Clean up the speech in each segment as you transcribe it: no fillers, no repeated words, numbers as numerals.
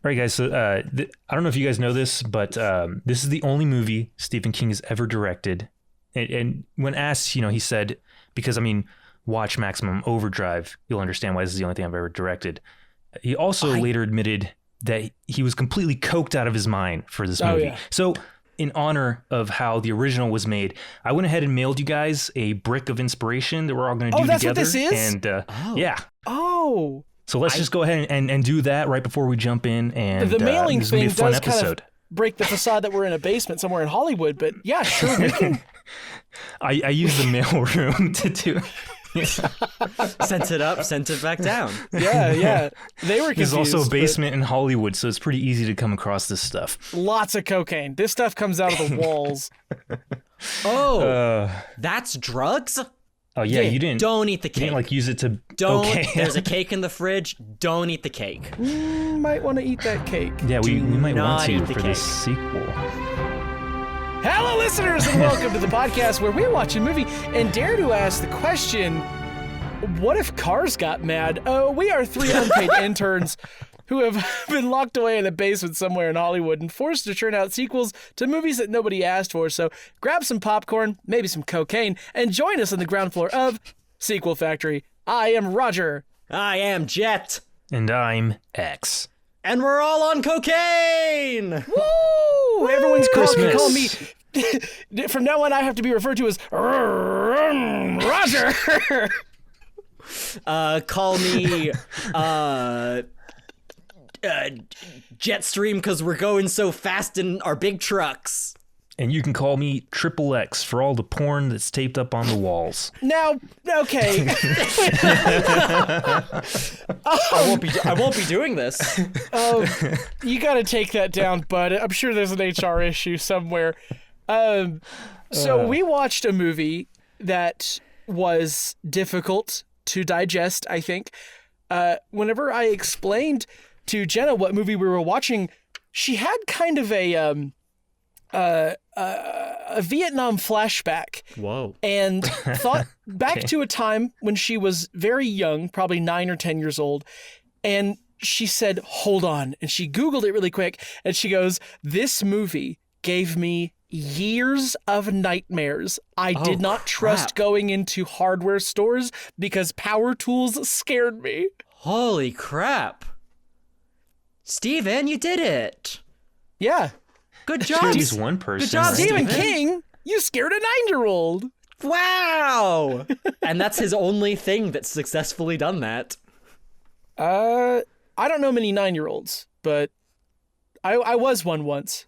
All right, guys. So I don't know if you guys know this, but this is the only movie Stephen King has ever directed. And when asked, he said, because, watch Maximum Overdrive, you'll understand why this is the only thing I've ever directed. He also later admitted that he was completely coked out of his mind for this movie. Yeah. So in honor of how the original was made, I went ahead and mailed you guys a brick of inspiration that we're all going to do together. Oh, that's what this is? And yeah. Oh. So let's just go ahead and do that right before we jump in. And the mailing this thing is gonna be a fun does episode. Kind of break the facade that we're in a basement somewhere in Hollywood, but yeah, sure, we can. I use the mail room to do it. Sent it up, sent it back down. Yeah. They were confused. There's also a basement in Hollywood, so it's pretty easy to come across this stuff. Lots of cocaine. This stuff comes out of the walls. That's drugs? Oh, yeah, you didn't. Don't eat the cake. You didn't, use it to... Don't. Okay. There's a cake in the fridge. Don't eat the cake. Might want to eat that cake. Yeah, we might want to for cake. this sequel. Hello, listeners, and welcome to the podcast where we watch a movie and dare to ask the question, what if cars got mad? We are three unpaid interns who have been locked away in a basement somewhere in Hollywood and forced to churn out sequels to movies that nobody asked for. So grab some popcorn, maybe some cocaine, and join us on the ground floor of Sequel Factory. I am Roger. I am Jett. And I'm X. And we're all on cocaine! Woo! Everyone's calling me. From now on, I have to be referred to as Roger. Call me Jetstream because we're going so fast in our big trucks. And you can call me Triple X for all the porn that's taped up on the walls. Now, okay. I won't be doing this. You got to take that down, bud. I'm sure there's an HR issue somewhere. So we watched a movie that was difficult to digest, I think. Whenever I explained to Jenna what movie we were watching, she had kind of a Vietnam flashback. Whoa. And thought back to a time when she was very young, probably 9 or 10 years old. And she said, hold on. And she Googled it really quick. And she goes, this movie gave me years of nightmares. I did not trust going into hardware stores because power tools scared me. Holy crap. Steven, you did it. Yeah. Good job. At least one person. Good job, Stephen King. You scared a 9-year-old. Wow. And that's his only thing that's successfully done that. I don't know many 9-year-olds, but I was one once.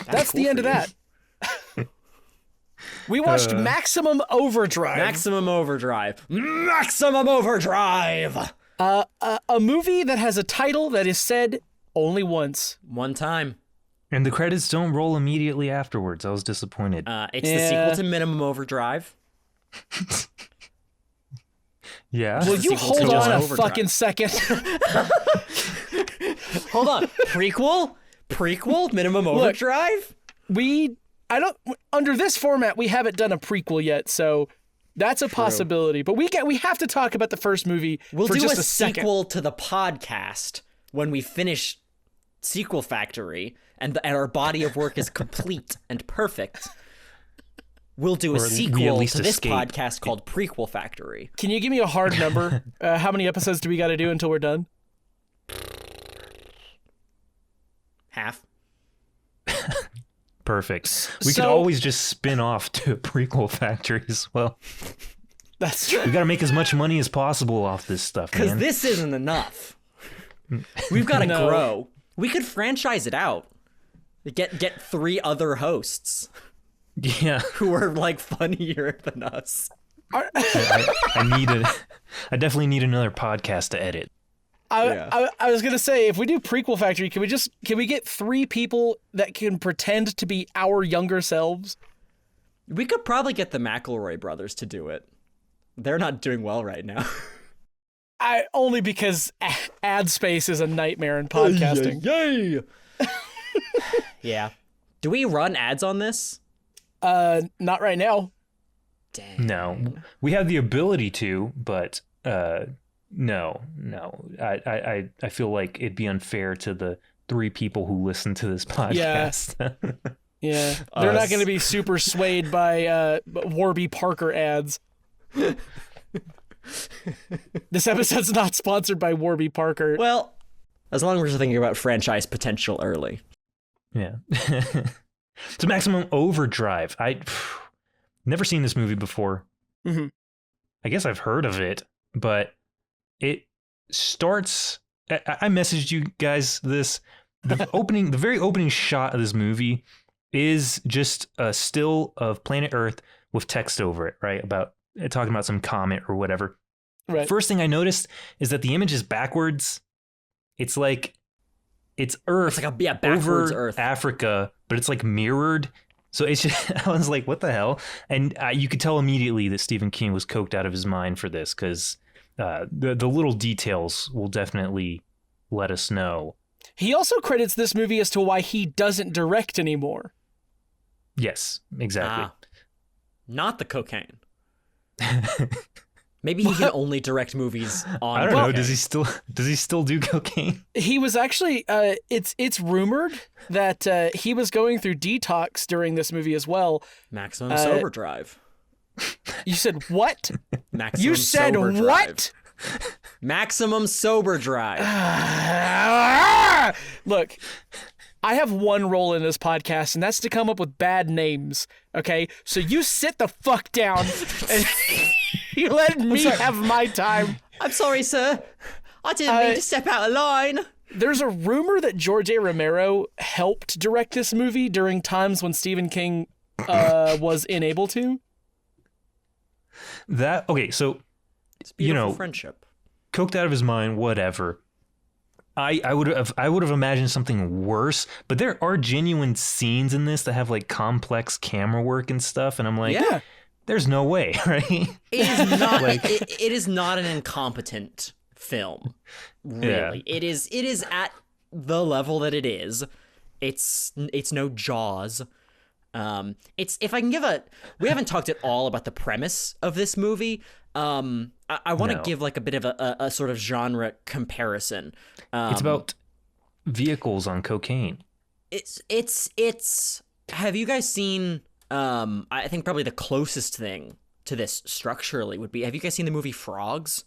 That's cool. The end of that. We watched Maximum Overdrive. Maximum Overdrive. Maximum Overdrive! A movie that has a title that is said only once. One time. And the credits don't roll immediately afterwards. I was disappointed. It's the sequel to Minimum Overdrive. Yeah. Will you hold on a fucking second? Hold on. Prequel? Minimum Overdrive? Under this format, we haven't done a prequel yet, so that's a possibility. But we have to talk about the first movie for just a second. We'll do a sequel to the podcast when we finish Sequel Factory and our body of work is complete and perfect. We'll do a sequel to this podcast called Prequel Factory. Can you give me a hard number? How many episodes do we got to do until we're done? Half. Perfect. We could always just spin off to a Prequel Factory as well. That's true. We got to make as much money as possible off this stuff, man. Because this isn't enough. We've got to grow. We could franchise it out. Get 3 other hosts. Yeah. Who are like funnier than us. I definitely need another podcast to edit. I was gonna say, if we do Prequel Factory, can we get 3 people that can pretend to be our younger selves? We could probably get the McElroy brothers to do it. They're not doing well right now. Only because ad space is a nightmare in podcasting. Yay! Yeah. Do we run ads on this? Not right now. Dang. No, we have the ability to, but No. I feel like it'd be unfair to the 3 people who listen to this podcast. Yeah, they're not going to be super swayed by Warby Parker ads. This episode's not sponsored by Warby Parker. Well, as long as we're thinking about franchise potential early. Yeah. So Maximum Overdrive. I never seen this movie before. Mm-hmm. I guess I've heard of it, but it starts. I messaged you guys this. The very opening shot of this movie is just a still of planet Earth with text over it, right? About talking about some comet or whatever. Right. First thing I noticed is that the image is backwards. It's like it's Earth, It's like a backwards over Earth. Africa, but it's like mirrored. So it's just, I was like, what the hell? And you could tell immediately that Stephen King was coked out of his mind for this, because the little details will definitely let us know. He also credits this movie as to why he doesn't direct anymore. Yes, exactly. Not the cocaine. Maybe he can only direct movies on. I don't know. cocaine. Does he still do cocaine? He was actually it's rumored that he was going through detox during this movie as well. Maximum Sober Drive. You said what? Maximum You said Sober Drive. what? Maximum Sober Drive. Look, I have one role in this podcast, and that's to come up with bad names. Okay, so you sit the fuck down and you let me have my time. I'm sorry, sir. I didn't mean to step out of line. There's a rumor that George A. Romero helped direct this movie during times when Stephen King was unable to. Okay, so It's beautiful friendship. coked out of his mind, whatever. I would have imagined something worse, but there are genuine scenes in this that have like complex camera work and stuff, and I'm like, Yeah. there's no way, right? It is not. It is not an incompetent film. Really, Yeah. it is at the level that it is. It's no Jaws. It's if I can give a. We haven't talked at all about the premise of this movie. I want to No. give like a bit of a sort of genre comparison. It's about vehicles on cocaine. It's. Have you guys seen? I think probably the closest thing to this structurally would be. Have you guys seen the movie Frogs?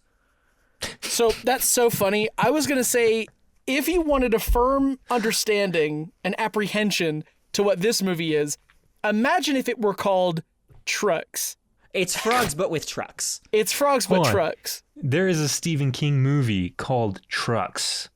So that's so funny. I was going to say, if you wanted a firm understanding and apprehension to what this movie is, imagine if it were called Trucks. It's Frogs, but with trucks. It's Frogs, but Hold on. Trucks. There is a Stephen King movie called Trucks.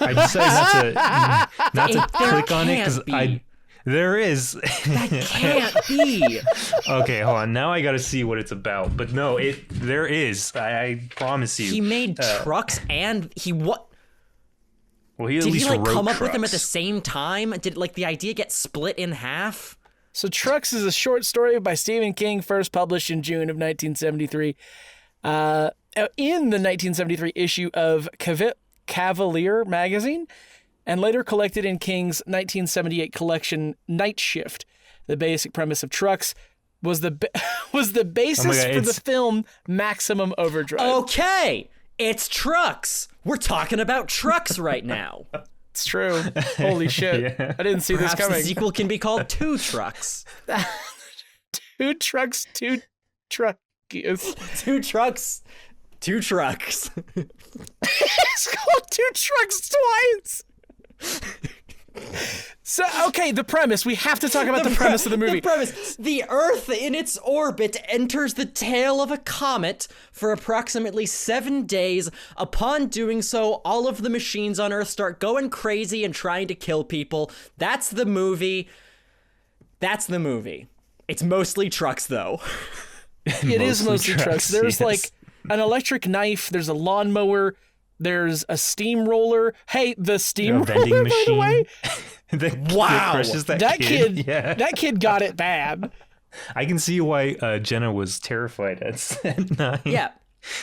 I decided not to There click on it can't because be. there is. That can't be. Okay, hold on. Now I got to see what it's about. But no, there is. I promise you. He made trucks and he what? Well, he at Did he least like wrote come up with them at the Trucks. same time? Did like the idea get split in half? So Trucks is a short story by Stephen King, first published in June of 1973. In the 1973 issue of Cavalier magazine, and later collected in King's 1978 collection Night Shift. The basic premise of Trucks was the basis God, for the film Maximum Overdrive. Okay, it's trucks. We're talking about trucks right now. It's true. Holy shit. Yeah. I didn't see Perhaps this the coming. sequel can be called Two Trucks. Two trucks, two truckies. Two trucks. Two trucks. It's called Two Trucks Twice. So, okay, the premise. We have to talk about the premise of the movie. The premise. The Earth in its orbit enters the tail of a comet for approximately 7 days. Upon doing so, all of the machines on Earth start going crazy and trying to kill people. That's the movie. It's mostly trucks, though. It is mostly trucks. There's yes. like an electric knife. There's a lawnmower. There's a steamroller. Hey, the A steamroller, vending by machine. the way. that Wow. crushes that That kid, Yeah. that kid got it bad. I can see why Jenna was terrified at 9. Yeah.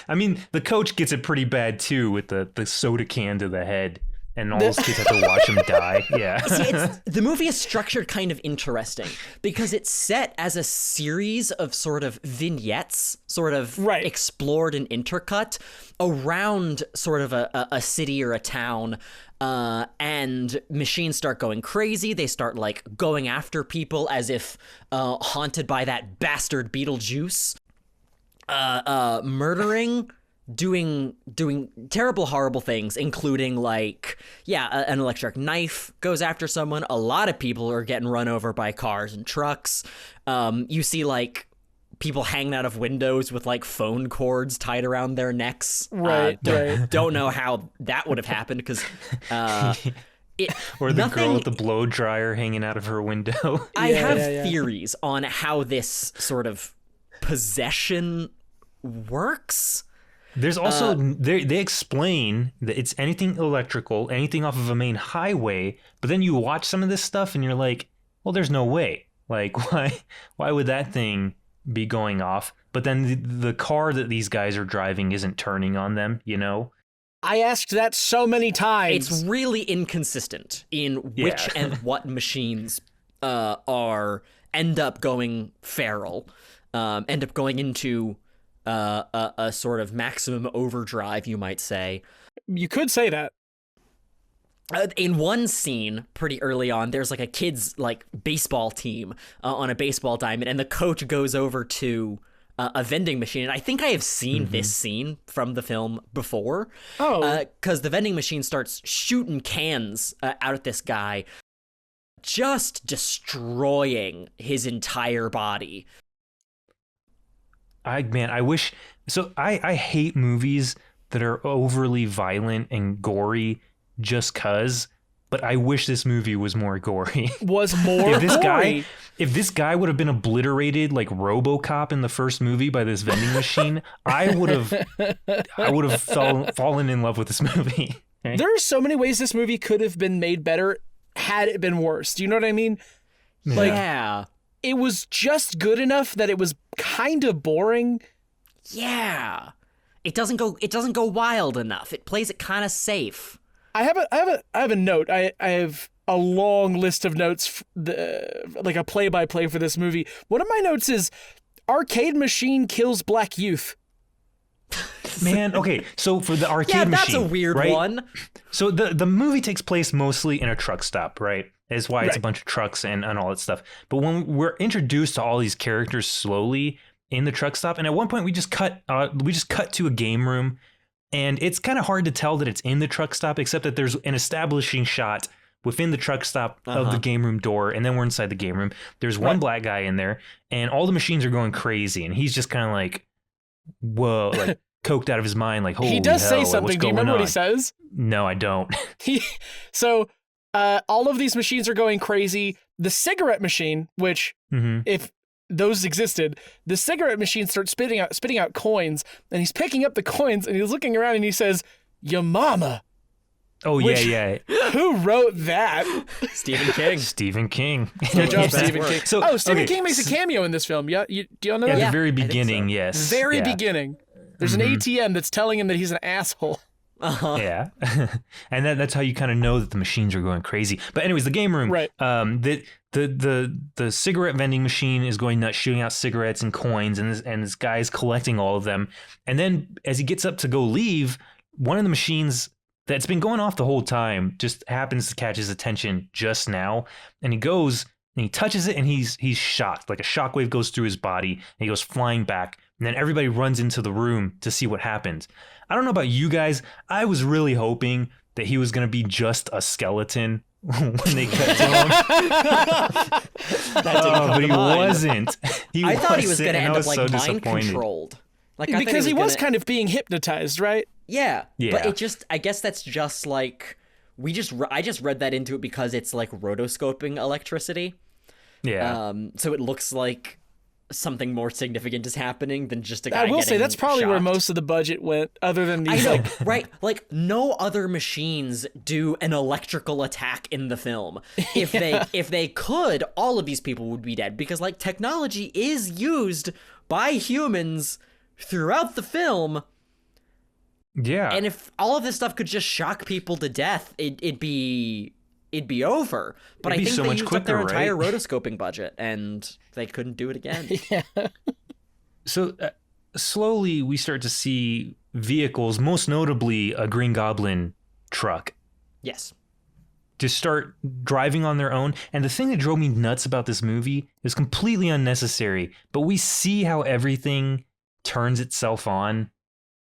I mean, the coach gets it pretty bad too with the soda can to the head. and all those kids have to watch him die. Yeah. See, the movie is structured kind of interesting because it's set as a series of sort of vignettes, sort of explored and intercut around sort of a city or a town. And machines start going crazy. They start like going after people as if haunted by that bastard Beetlejuice, murdering, doing terrible, horrible things, including like, an electric knife goes after someone. A lot of people are getting run over by cars and trucks. You see like people hanging out of windows with like phone cords tied around their necks. Don't know how that would have happened because or the girl with the blow dryer hanging out of her window. I have theories on how this sort of possession works. There's also they explain that it's anything electrical, anything off of a main highway, but then you watch some of this stuff and you're like, well, there's no way. Like, why would that thing be going off? But then the car that these guys are driving isn't turning on them, you know? I asked that so many times. It's really inconsistent in which and what machines end up going feral, end up going into a sort of maximum overdrive, you might say. You could say that. In one scene, pretty early on, there's like a kid's like baseball team on a baseball diamond, and the coach goes over to a vending machine. And I think I have seen this scene from the film before. Because the vending machine starts shooting cans out at this guy, just destroying his entire body. I wish. So I hate movies that are overly violent and gory just cause, but I wish this movie was more gory. If this guy would have been obliterated like RoboCop in the first movie by this vending machine, I would have fallen in love with this movie. Okay? There are so many ways this movie could have been made better had it been worse. Do you know what I mean? Yeah. It was just good enough that it was kind of boring. Yeah. It doesn't go wild enough. It plays it kind of safe. I have a note. I have a long list of notes, like a play-by-play for this movie. One of my notes is arcade machine kills black youth. Man, okay. So for the arcade machine, that's a weird one. So the movie takes place mostly in a truck stop, right? That's why it's a bunch of trucks and all that stuff. But when we're introduced to all these characters slowly in the truck stop, and at one point we just cut to a game room, and it's kind of hard to tell that it's in the truck stop, except that there's an establishing shot within the truck stop of the game room door, and then we're inside the game room. There's one black guy in there, and all the machines are going crazy, and he's just kind of like, whoa, like coked out of his mind, like, holy hell, he does say what's something. Do you remember what he says? No, I don't. All of these machines are going crazy. The cigarette machine, which if those existed, the cigarette machine starts spitting out coins, and he's picking up the coins and he's looking around and he says, "Your mama." Oh, yeah. Who wrote that? Stephen King. Stephen King. Good job, Stephen King. So, Stephen King makes a cameo in this film. Yeah, do y'all know that? At the very beginning, yes. Very beginning. There's an ATM that's telling him that he's an asshole. Yeah. And that's how you kind of know that the machines are going crazy. But anyways, the game room, right. The cigarette vending machine is going nuts, shooting out cigarettes and coins, and this guy's collecting all of them. And then as he gets up to go leave, one of the machines that's been going off the whole time just happens to catch his attention just now. And he goes and he touches it, and he's shocked. Like a shockwave goes through his body, and he goes flying back. And then everybody runs into the room to see what happens. I don't know about you guys. I was really hoping that he was going to be just a skeleton when they cut to him. But he wasn't. I thought he was going to end up like mind controlled. Because he was kind of being hypnotized, right? Yeah. But I guess that's just like, I just read that into it because it's like rotoscoping electricity. Yeah. So it looks like something more significant is happening than just a guy. I will say that's probably shocked. where most of the budget went, other than these. I know, right? Like no other machines do an electrical attack in the film. If they could, all of these people would be dead because like technology is used by humans throughout the film. Yeah. And if all of this stuff could just shock people to death, it'd be over. But I think so they much used quicker, up their entire right? rotoscoping budget, and they couldn't do it again. Yeah. So slowly we start to see vehicles, most notably a Green Goblin truck, Yes. to start driving on their own. And the thing that drove me nuts about this movie is completely unnecessary, but we see how everything turns itself on.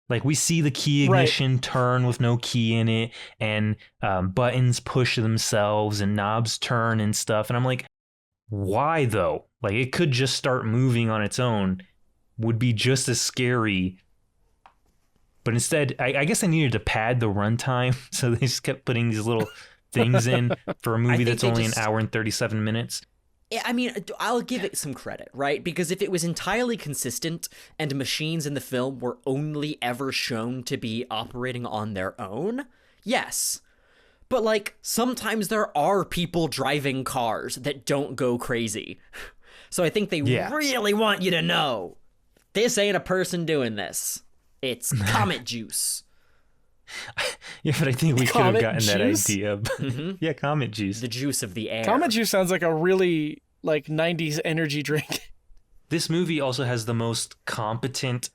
Like, we see the key ignition turn with no key in it, and buttons push themselves and knobs turn and stuff. And I'm like, why though? Like, it could just start moving on its own, would be just as scary. But instead, I guess they needed to pad the runtime, so they just kept putting these little things in for a movie that's only an hour and 37 minutes. Yeah, I mean, I'll give it some credit, right? Because if it was entirely consistent and machines in the film were only ever shown to be operating on their own, yes. But, like, sometimes there are people driving cars that don't go crazy. So I think they really want you to know, this ain't a person doing this. It's comet juice. Yeah, but I think we could have gotten juice? that idea. Yeah, comet juice. The juice of the air. Comet juice sounds like a really, like, 90s energy drink. This movie also has the most competent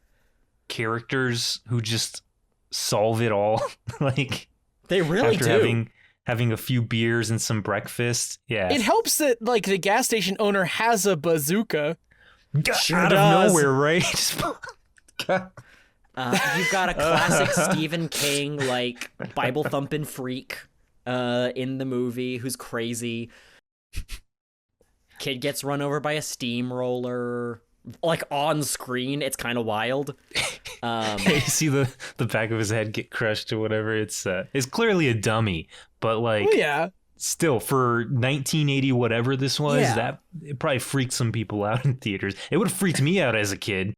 characters who just solve it all. Like, they really after do. having a few beers and some breakfast. Yeah. It helps that, like, the gas station owner has a bazooka. Sure out does. of nowhere, right? You've got a classic Stephen King, like, Bible thumping freak in the movie who's crazy. Kid gets run over by a steamroller, like, on screen. It's kind of wild. You see the back of his head get crushed or whatever. It's clearly a dummy, but like, Yeah. still, for 1980 whatever this was, that it probably freaked some people out in theaters. It would have freaked me out as a kid.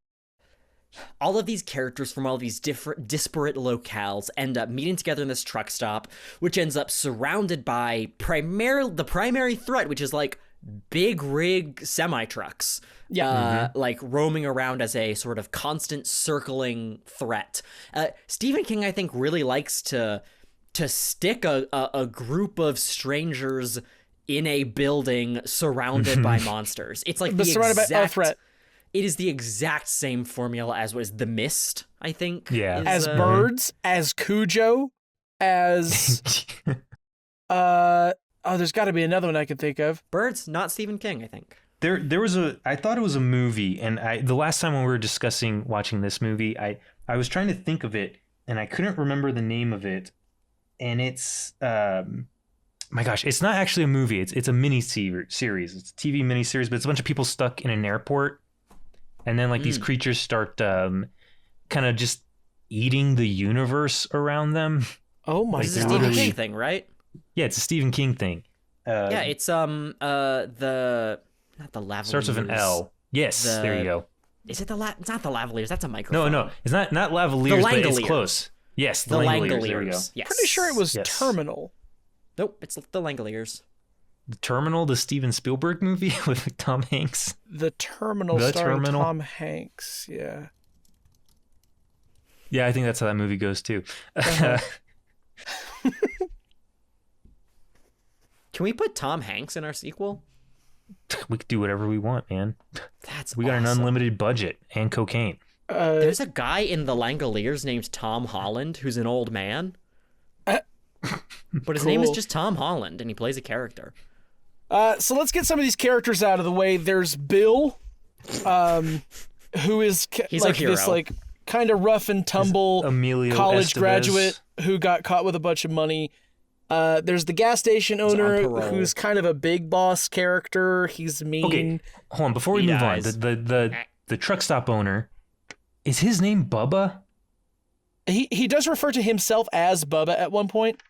All of these characters from all these different disparate locales end up meeting together in this truck stop, which ends up surrounded by the primary threat, which is like big rig semi-trucks. Yeah. Like roaming around as a sort of constant circling threat. Stephen King, I think, really likes to stick a group of strangers in a building surrounded by monsters. It's like Surrounded by a threat. It is the exact same formula as was The Mist, I think. Yeah. As birds, as Cujo, as there's got to be another one I can think of. Birds, not Stephen King, I think. There was I thought it was a movie, and the last time when we were discussing watching this movie, I was trying to think of it, and I couldn't remember the name of it. And it's my gosh, it's not actually a movie. It's a mini series. It's a TV mini series, but it's a bunch of people stuck in an airport, and then like these creatures start kind of just eating the universe around them. Oh my This is a god! Stephen King thing, right? Yeah, it's a Stephen King thing. Yeah, it's not the Lavaliers. Starts with an L. Yes, there you go. Is it it's not the Lavaliers? That's a microphone. No, it's not Lavaliers, but it's Langoliers. close. Yes, The Langoliers. There we go. Langoliers. Yes. Pretty sure it was Yes. Terminal. Nope, it's the Langoliers. The Terminal, the Steven Spielberg movie with Tom Hanks. The Terminal The starring Terminal? Tom Hanks. Yeah. Yeah, I think that's how that movie goes too. Can we put Tom Hanks in our sequel? We could do whatever we want, man. That's We got an awesome. unlimited budget and cocaine. There's a guy in the Langoliers named Tom Holland who's an old man. But his name is Cool. just Tom Holland, and he plays a character. So let's get some of these characters out of the way. There's Bill, who is He's our like this hero. like kind of rough and tumble Emilio college Estevez. graduate who got caught with a bunch of money. There's the gas station owner parole. who's kind of a big boss character. He's mean. Okay, hold on. Before we He move dies. on, the truck stop owner, is his name Bubba? He does refer to himself as Bubba at one point,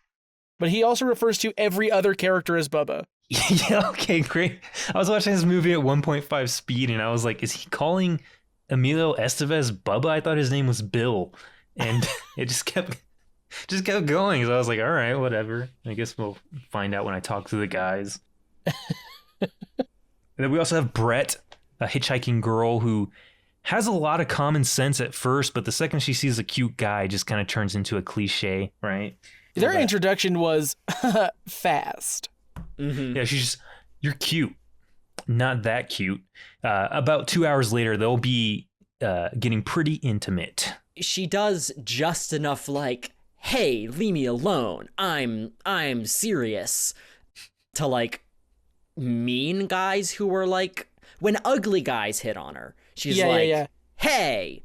but he also refers to every other character as Bubba. Yeah, okay, great. I was watching this movie at 1.5 speed, and I was like, is he calling Emilio Estevez Bubba? I thought his name was Bill, and it just kept going. So I was like, all right, whatever. I guess we'll find out when I talk to the guys. And then we also have Brett, a hitchhiking girl who has a lot of common sense at first, but the second she sees a cute guy, it just kind of turns into a cliche, right? Their introduction was fast. Mm-hmm. Yeah, she's just, you're cute. Not that cute. About 2 hours later, they'll be getting pretty intimate. She does just enough like, hey, leave me alone. I'm serious. To like mean guys who were like, when ugly guys hit on her, she's hey.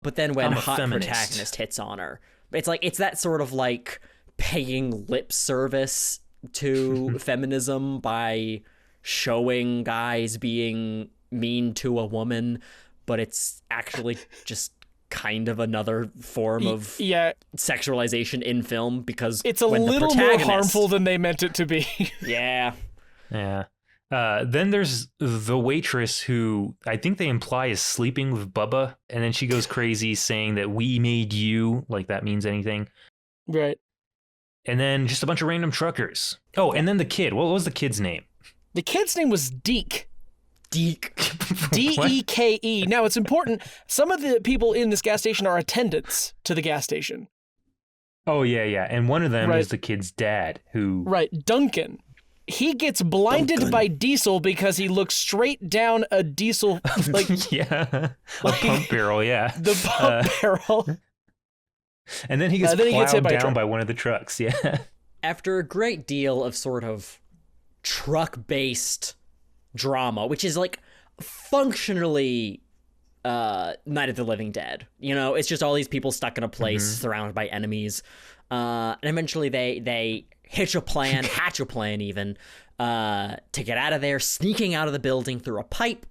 But then when hot protagonist hits on her, it's that sort of like paying lip service to feminism by showing guys being mean to a woman, but it's actually just kind of another form of sexualization in film, because it's a little more harmful than they meant it to be. Yeah. Then there's the waitress, who I think they imply is sleeping with Bubba, and then she goes crazy saying that we made you, like that means anything. Right. And then just a bunch of random truckers. Oh, and then the kid. What was the kid's name? The kid's name was Deke. Deke. Deke. Now, it's important. Some of the people in this gas station are attendants to the gas station. Oh, yeah. And one of them is the kid's dad, who... Right, Duncan. He gets blinded by Diesel because he looks straight down a diesel... a pump barrel, yeah. The pump barrel. And then he gets plowed down by one of the trucks, yeah. After a great deal of sort of truck-based drama, which is like functionally Night of the Living Dead. You know, it's just all these people stuck in a place surrounded by enemies. And eventually they hatch a plan even, to get out of there, sneaking out of the building through a pipe,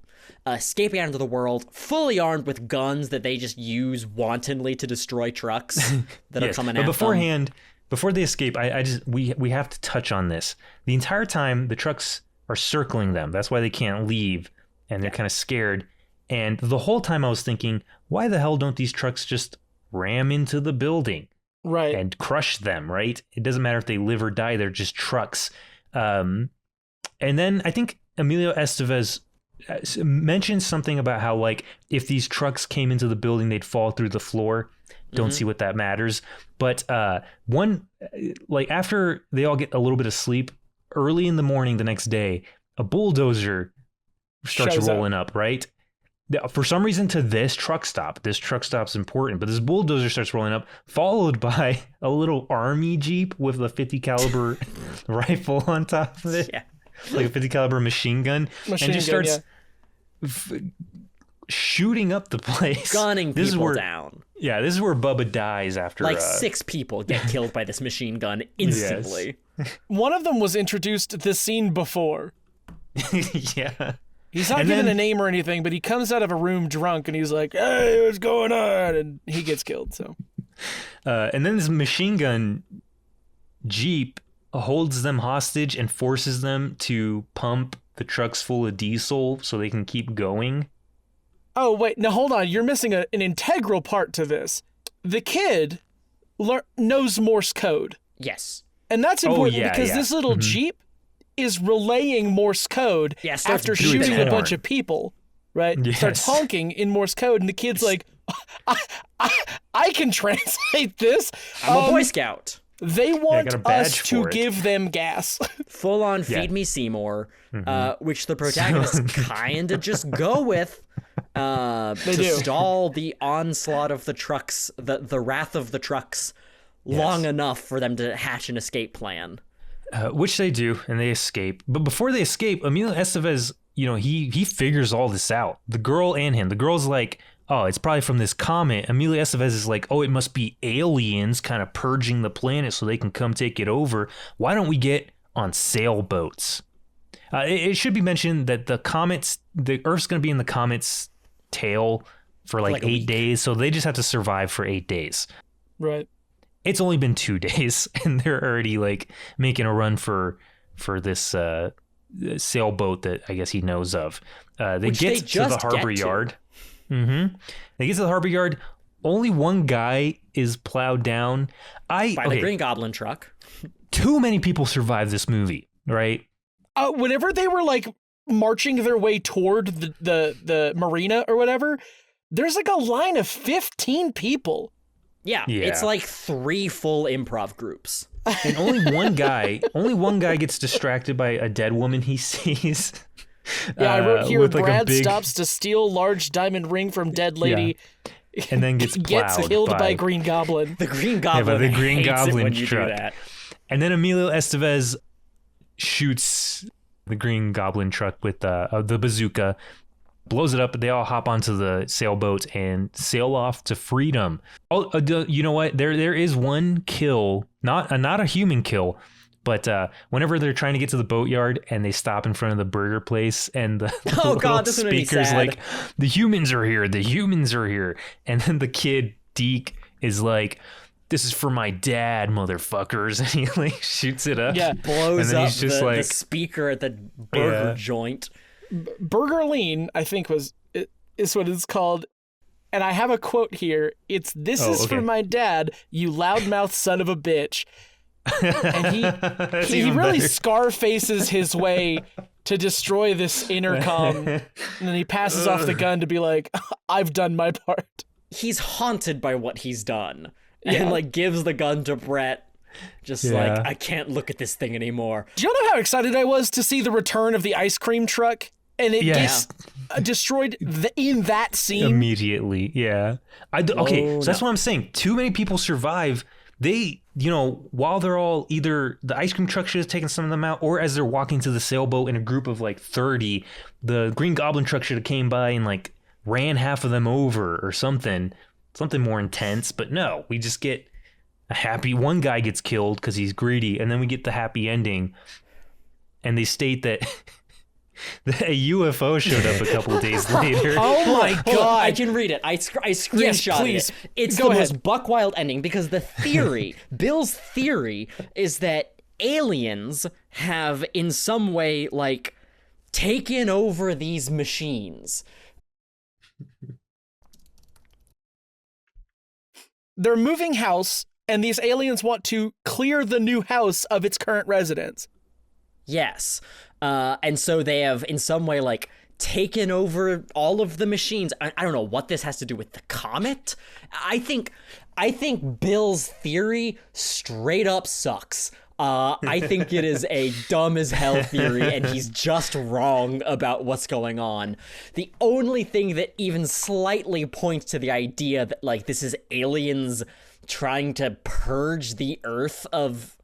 escaping out into the world, fully armed with guns that they just use wantonly to destroy trucks that are coming at them. Before they escape, we have to touch on this. The entire time, the trucks are circling them. That's why they can't leave, and they're kind of scared. And the whole time I was thinking, why the hell don't these trucks just ram into the building? Right. And crush them, right? It doesn't matter if they live or die, they're just trucks. And then I think Emilio Estevez mentioned something about how, like, if these trucks came into the building, they'd fall through the floor. Don't see what that matters. But after they all get a little bit of sleep, early in the morning the next day, a bulldozer starts rolling up, right? For some reason, to this truck stop's important, but this bulldozer starts rolling up, followed by a little army Jeep with a 50 caliber rifle on top of it, like a 50 caliber machine gun, and just starts shooting up the place, gunning people down. Yeah, this is where Bubba dies after... Like 6 people get killed by this machine gun instantly. Yes. One of them was introduced the scene before. Yeah. He's not given a name or anything, but he comes out of a room drunk and he's like, hey, what's going on? And he gets killed, so... and then this machine gun Jeep holds them hostage and forces them to pump the trucks full of diesel so they can keep going. Oh, wait. Now, hold on. You're missing an integral part to this. The kid knows Morse code. Yes. And that's important because this little Jeep is relaying Morse code after shooting a bunch of people, right? Yes. Starts honking in Morse code, and the kid's like, I can translate this. I'm a Boy Scout. They want us to give them gas. Full on feed me Seymour, which the protagonists kind of just go with to stall the onslaught of the trucks, the wrath of the trucks, long enough for them to hatch an escape plan. Which they do, and they escape. But before they escape, Emilio Estevez, he figures all this out. The girl and him. The girl's like, oh, it's probably from this comet. Emilio Estevez is like, oh, it must be aliens kind of purging the planet so they can come take it over. Why don't we get on sailboats? It should be mentioned that the Earth's going to be in the comet's tail for like 8 days, so they just have to survive for 8 days. Right. It's only been 2 days, and they're already like making a run for this sailboat that I guess he knows of. They get to the harbor yard. They get to the harbor yard. Only one guy is plowed down. By the Green Goblin truck. Too many people survive this movie, right? Whenever they were like marching their way toward the marina or whatever, there's like a line of 15 people. Yeah, it's like 3 full improv groups. And only one guy gets distracted by a dead woman he sees. Yeah, I wrote here, Brad big... stops to steal large diamond ring from dead lady. Yeah. And then gets killed by Green Goblin. The Green Goblin the Green hates Goblin it when you truck. do that. And then Emilio Estevez shoots the Green Goblin truck with the bazooka, blows it up. They all hop onto the sailboat and sail off to freedom. Oh, you know what? There is one kill, not a human kill, but whenever they're trying to get to the boatyard and they stop in front of the burger place and the this speaker's like, the humans are here, and then the kid Deke is like, this is for my dad, motherfuckers, and he like shoots it up. Yeah, blows and then up he's just the speaker at the burger joint. Burger Lean, I think is what it's called. And I have a quote here. It's, "This is for my dad, you loudmouth son of a bitch." And he really Scarfaces his way to destroy this intercom. And then he passes off the gun to be like, I've done my part. He's haunted by what he's done. And like gives the gun to Brett. Just like, I can't look at this thing anymore. Do you know how excited I was to see the return of the ice cream truck? And it gets destroyed in that scene. Immediately, yeah. So that's what I'm saying. Too many people survive. They, while they're all either the ice cream truck should have taken some of them out, or as they're walking to the sailboat in a group of like 30, the Green Goblin truck should have came by and like ran half of them over or something more intense. But no, we just get a happy, one guy gets killed because he's greedy, and then we get the happy ending. And they state that a UFO showed up a couple of days later. Oh my God. I can read it. I screenshotted it. It's the most buck wild ending because the theory, Bill's theory, is that aliens have in some way like taken over these machines. They're moving house, and these aliens want to clear the new house of its current residents. Yes. And so they have in some way like taken over all of the machines. I don't know what this has to do with the comet. I think Bill's theory straight up sucks. I think it is a dumb as hell theory, and he's just wrong about what's going on. The only thing that even slightly points to the idea that like this is aliens trying to purge the Earth of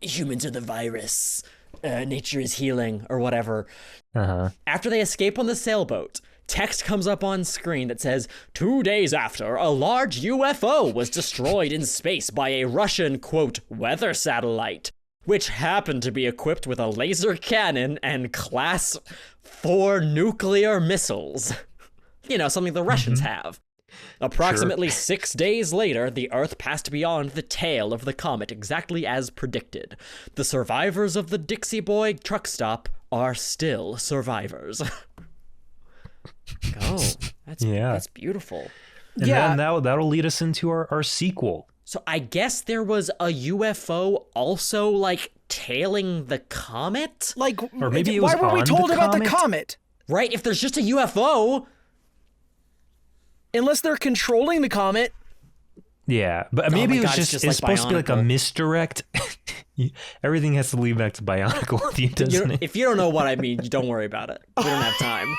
humans are the virus. Nature is healing, or whatever. After they escape on the sailboat, text comes up on screen that says, 2 days after, a large UFO was destroyed in space by a Russian, quote, weather satellite, which happened to be equipped with a laser cannon and class 4 nuclear missiles. Something the Russians have. Approximately 6 days later, the Earth passed beyond the tail of the comet exactly as predicted. The survivors of the Dixie Boy truck stop are still survivors. That's beautiful. And then that'll lead us into our sequel. So I guess there was a UFO also like tailing the comet? Or maybe it was why were we told about the comet? Right, if there's just a UFO... Unless they're controlling the comet. Yeah, but maybe it was just it's supposed to be like a misdirect. Everything has to lead back to Bionicle, doesn't it? If you don't know what I mean, don't worry about it. We don't have time.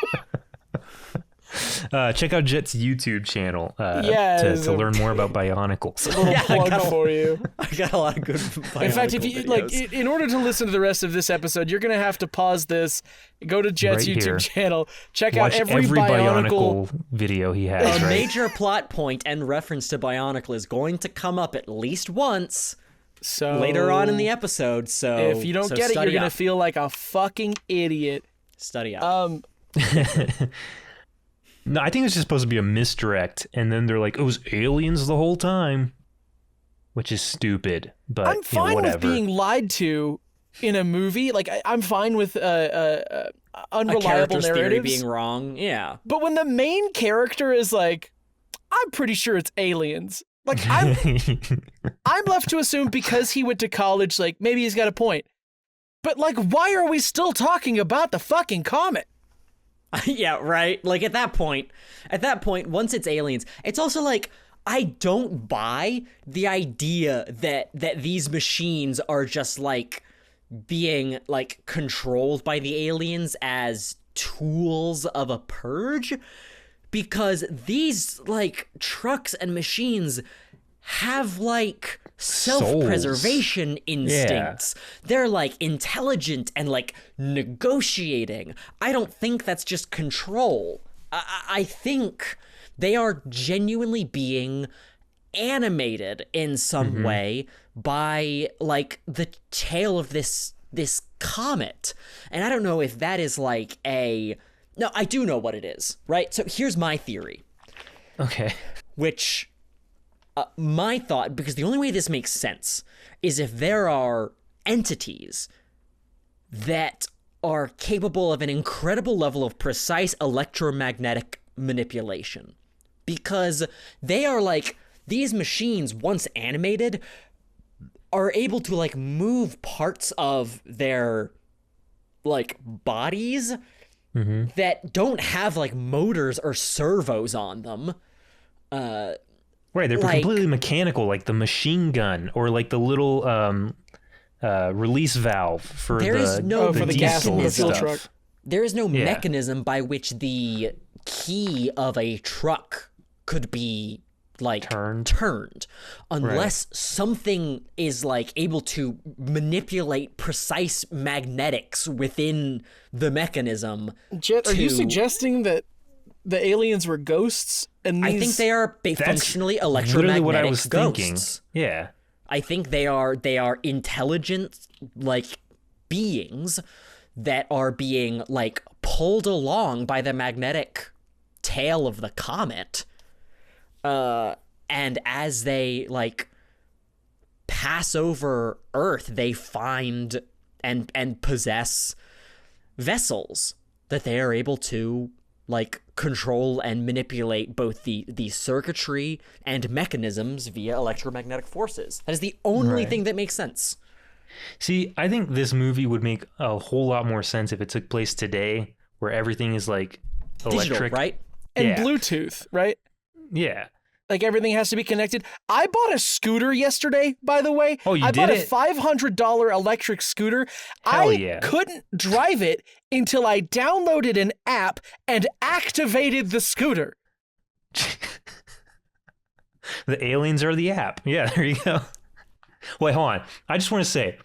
Check out Jett's YouTube channel to learn more about Bionicles. A little plug for you. I got a lot of good Bionicle In fact, if you videos. in order to listen to the rest of this episode, you're going to have to pause this, go to Jett's YouTube channel, watch every Bionicle video he has. A major plot point and reference to Bionicle is going to come up at least once. So later on in the episode. So if you don't get it, you're going to feel like a fucking idiot. Study up. No, I think it's just supposed to be a misdirect, and then they're like, it was aliens the whole time, which is stupid, but I'm fine whatever. with being lied to in a movie. Like, I'm fine with unreliable narratives. Theory being wrong, yeah. But when the main character is like, I'm pretty sure it's aliens. Like, I'm left to assume because he went to college, like, maybe he's got a point. But, like, why are we still talking about the fucking comet? Yeah, right? Like, at that point, once it's aliens, it's also like, I don't buy the idea that these machines are just, like, being, like, controlled by the aliens as tools of a purge. Because these, like, trucks and machines have, like, self-preservation instincts. Yeah. They're, like, intelligent and, like, negotiating. I don't think that's just control. I think they are genuinely being animated in some way by, like, the tail of this comet. And I don't know if that is, like, No, I do know what it is, right? So here's my theory. Okay. Which, my thought, because the only way this makes sense is if there are entities that are capable of an incredible level of precise electromagnetic manipulation. Because they are like, these machines, once animated, are able to, like, move parts of their, like, bodies that don't have, like, motors or servos on them. Right, they're like, completely mechanical, like the machine gun or like the little release valve for the gas in the fuel truck. There is no mechanism by which the key of a truck could be, like, turned unless something is, like, able to manipulate precise magnetics within the mechanism. Jett, are you suggesting that the aliens were ghosts? And I think they are functionally electromagnetic what I was ghosts. Thinking. Yeah. I think they are intelligent, like, beings that are being, like, pulled along by the magnetic tail of the comet. And as they, like, pass over Earth, they find and possess vessels that they are able to, like, control and manipulate both the circuitry and mechanisms via electromagnetic forces. That is the only thing that makes sense. See, I think this movie would make a whole lot more sense if it took place today, where everything is, like, electric. Digital, right? And Bluetooth, right? Yeah. Like, everything has to be connected. I bought a scooter yesterday, by the way. Oh, you I did bought a $500 electric scooter. I couldn't drive it until I downloaded an app and activated the scooter. The aliens are the app. Yeah, there you go. Wait, hold on. I just want to say,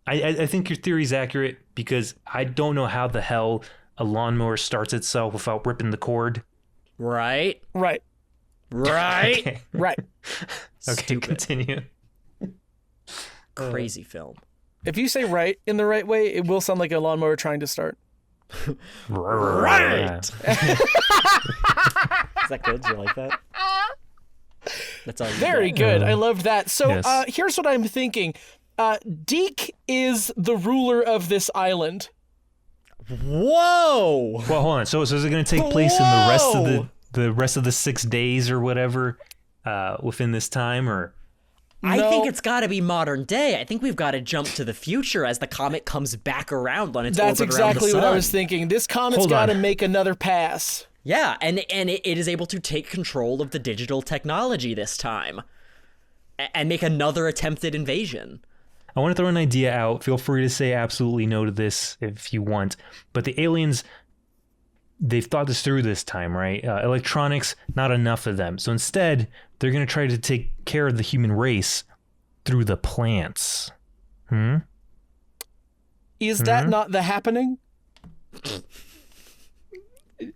I think your theory is accurate because I don't know how the hell a lawnmower starts itself without ripping the cord. Right? Right. Okay. Right. Okay, Stupid. Continue. Crazy film. If you say right in the right way, it will sound like a lawnmower trying to start. Right. Is that good? Do you like that? That's all. Very good. I loved that. So here's what I'm thinking. Deke is the ruler of this island. Whoa! Well, hold on. So is it going to take place in the rest of the 6 days or whatever within this time, or? I think it's got to be modern day. I think we've got to jump to the future as the comet comes back around on its orbit around the sun. That's exactly what I was thinking. This comet's got to make another pass. Yeah, and it is able to take control of the digital technology this time and make another attempted invasion. I want to throw an idea out. Feel free to say absolutely no to this if you want. But the aliens, they've thought this through this time, right? Electronics, not enough of them. So instead, they're going to try to take care of the human race through the plants. Is that not the happening?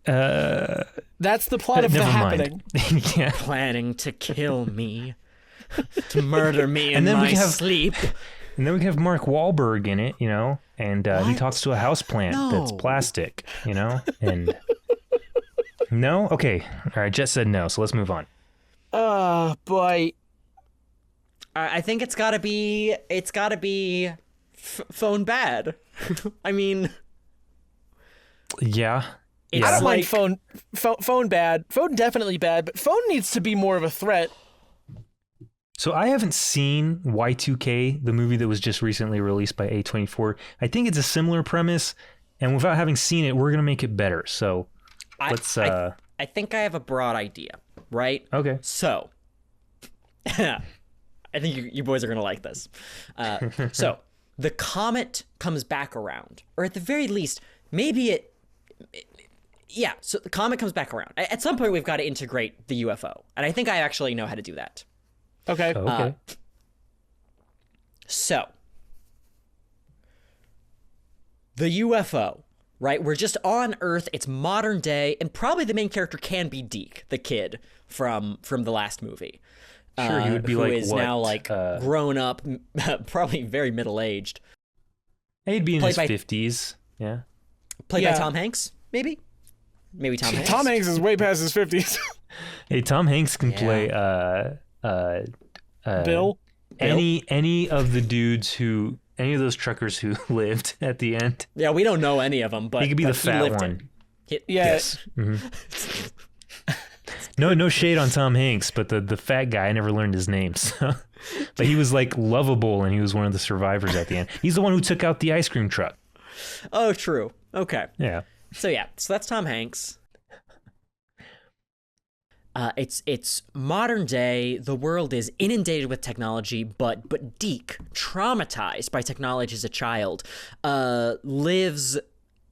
That's the plot of The Happening. Yeah. Planning to kill me, to murder me in my sleep. And then we have Mark Wahlberg in it, you know, and he talks to a houseplant that's plastic, you know, and no? Okay. All right. Jett said no, so let's move on. Boy. I think it's gotta be phone bad. I mean. Yeah. I don't mind phone bad. Phone definitely bad, but phone needs to be more of a threat. So I haven't seen Y2K, the movie that was just recently released by A24. I think it's a similar premise, and without having seen it, we're going to make it better. So let's... I think I have a broad idea, right? Okay. So, I think you boys are going to like this. So, the comet comes back around, or at the very least, maybe yeah, so the comet comes back around. At some point, we've got to integrate the UFO, and I think I actually know how to do that. Okay. Okay. So, the UFO, right? We're just on Earth. It's modern day, and probably the main character can be Deke, the kid from the last movie. Sure, he would be who like is what, now like grown up, probably very middle aged. He'd be in Played his by- 50s. Yeah. Played Yeah. by Tom Hanks, maybe Tom Hanks. Tom Hanks is way past his 50s. Hey, Tom Hanks can play Bill? any of the dudes who, any of those truckers who lived at the end. Yeah, we don't know any of them, but He could be the but he fat lived one. it. Yeah. Yes. No shade on Tom Hanks, but the fat guy, I never learned his name. So. But he was like lovable, and he was one of the survivors at the end. He's the one who took out the ice cream truck. Oh, true. Okay. Yeah. So that's Tom Hanks. It's modern day. The world is inundated with technology, but Deke, traumatized by technology as a child, lives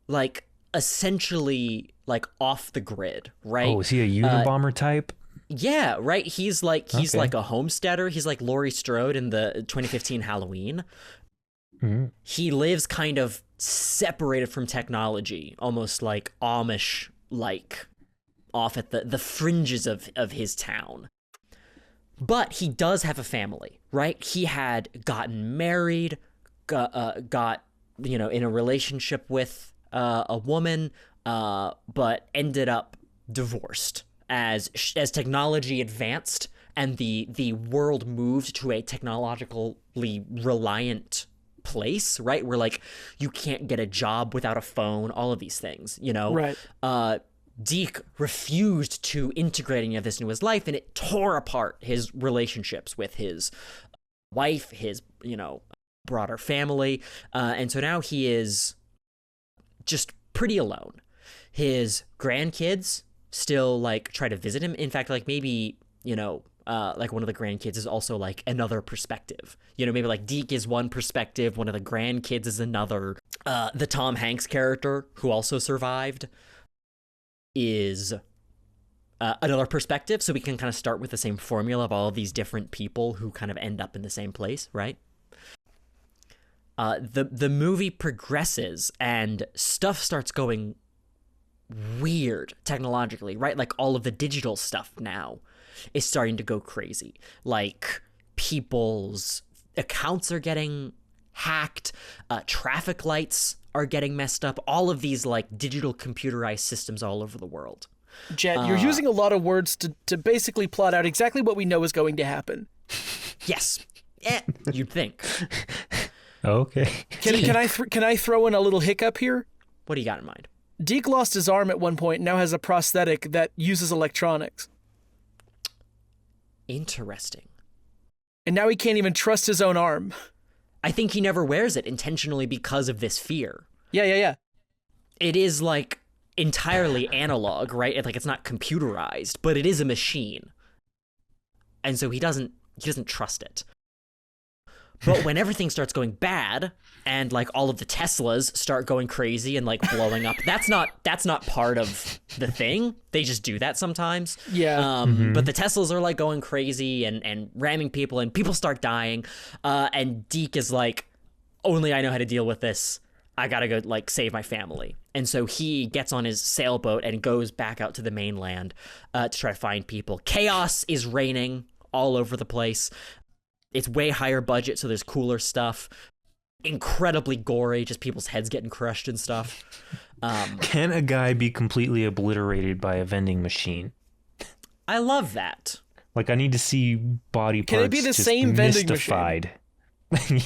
like essentially like off the grid, right? Oh, is he a Unabomber type? Yeah, right. He's like Okay. like a homesteader. He's like Laurie Strode in the 2015 Halloween. Mhm. He lives kind of separated from technology, almost like Amish, like off at the fringes of his town. But he does have a family, right? He had gotten married, got in a relationship with a woman, but ended up divorced as technology advanced and the world moved to a technologically reliant place, right? Where like you can't get a job without a phone, all of these things, Right. Deke refused to integrate any of this into his life, and it tore apart his relationships with his wife, his broader family, and so now he is just pretty alone. His grandkids still like try to visit him. In fact, like maybe like one of the grandkids is also like another perspective. Maybe like Deke is one perspective, one of the grandkids is another. The Tom Hanks character, who also survived, is another perspective. So we can kind of start with the same formula of all of these different people who kind of end up in the same place, right? The movie progresses and stuff starts going weird technologically, right? Like all of the digital stuff now is starting to go crazy. Like people's accounts are getting hacked, traffic lights are getting messed up, all of these like digital computerized systems all over the world. Jett, you're using a lot of words to basically plot out exactly what we know is going to happen. Yes. You'd think. Okay. Can I throw in a little hiccup here? What do you got in mind? Deke lost his arm at one point and now has a prosthetic that uses electronics. Interesting. And now he can't even trust his own arm. I think he never wears it intentionally because of this fear. Yeah. It is like entirely analog, right? Like it's not computerized, but it is a machine. And so he doesn't trust it. But when everything starts going bad and like all of the Teslas start going crazy and like blowing up, that's not part of the thing. They just do that sometimes. Yeah. But the Teslas are like going crazy and ramming people and people start dying. And Deke is like, only I know how to deal with this. I gotta go like save my family. And so he gets on his sailboat and goes back out to the mainland to try to find people. Chaos is reigning all over the place. It's way higher budget, so there's cooler stuff. Incredibly gory, just people's heads getting crushed and stuff. Can a guy be completely obliterated by a vending machine? I love that. Like, I need to see body parts Can it be the just same vending mystified.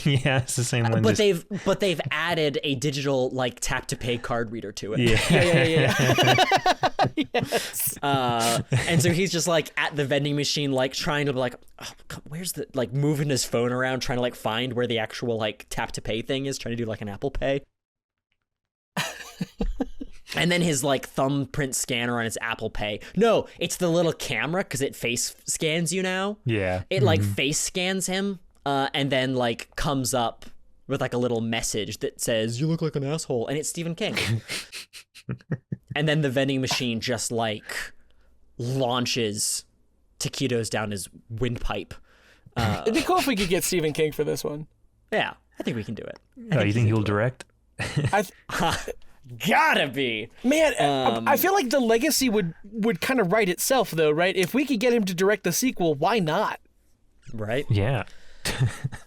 Yeah, it's the same one. But they've added a digital like tap to pay card reader to it. Yeah. Yes. And so he's just like at the vending machine, like trying to like, oh, where's the like moving his phone around, trying to like find where the actual like tap to pay thing is, trying to do like an Apple Pay. And then his like thumbprint scanner on his Apple Pay. No, it's the little camera because it face scans you now. Yeah. It like face scans him, and then like comes up with like a little message that says, "You look like an asshole," and it's Stephen King. And then the vending machine just like launches taquitos down his windpipe. It'd be cool if we could get Stephen King for this one. Yeah, I think we can do it. Oh, you think he'll direct? Gotta be. Man, I feel like the legacy would kind of write itself, though, right? If we could get him to direct the sequel, why not? Right? Yeah.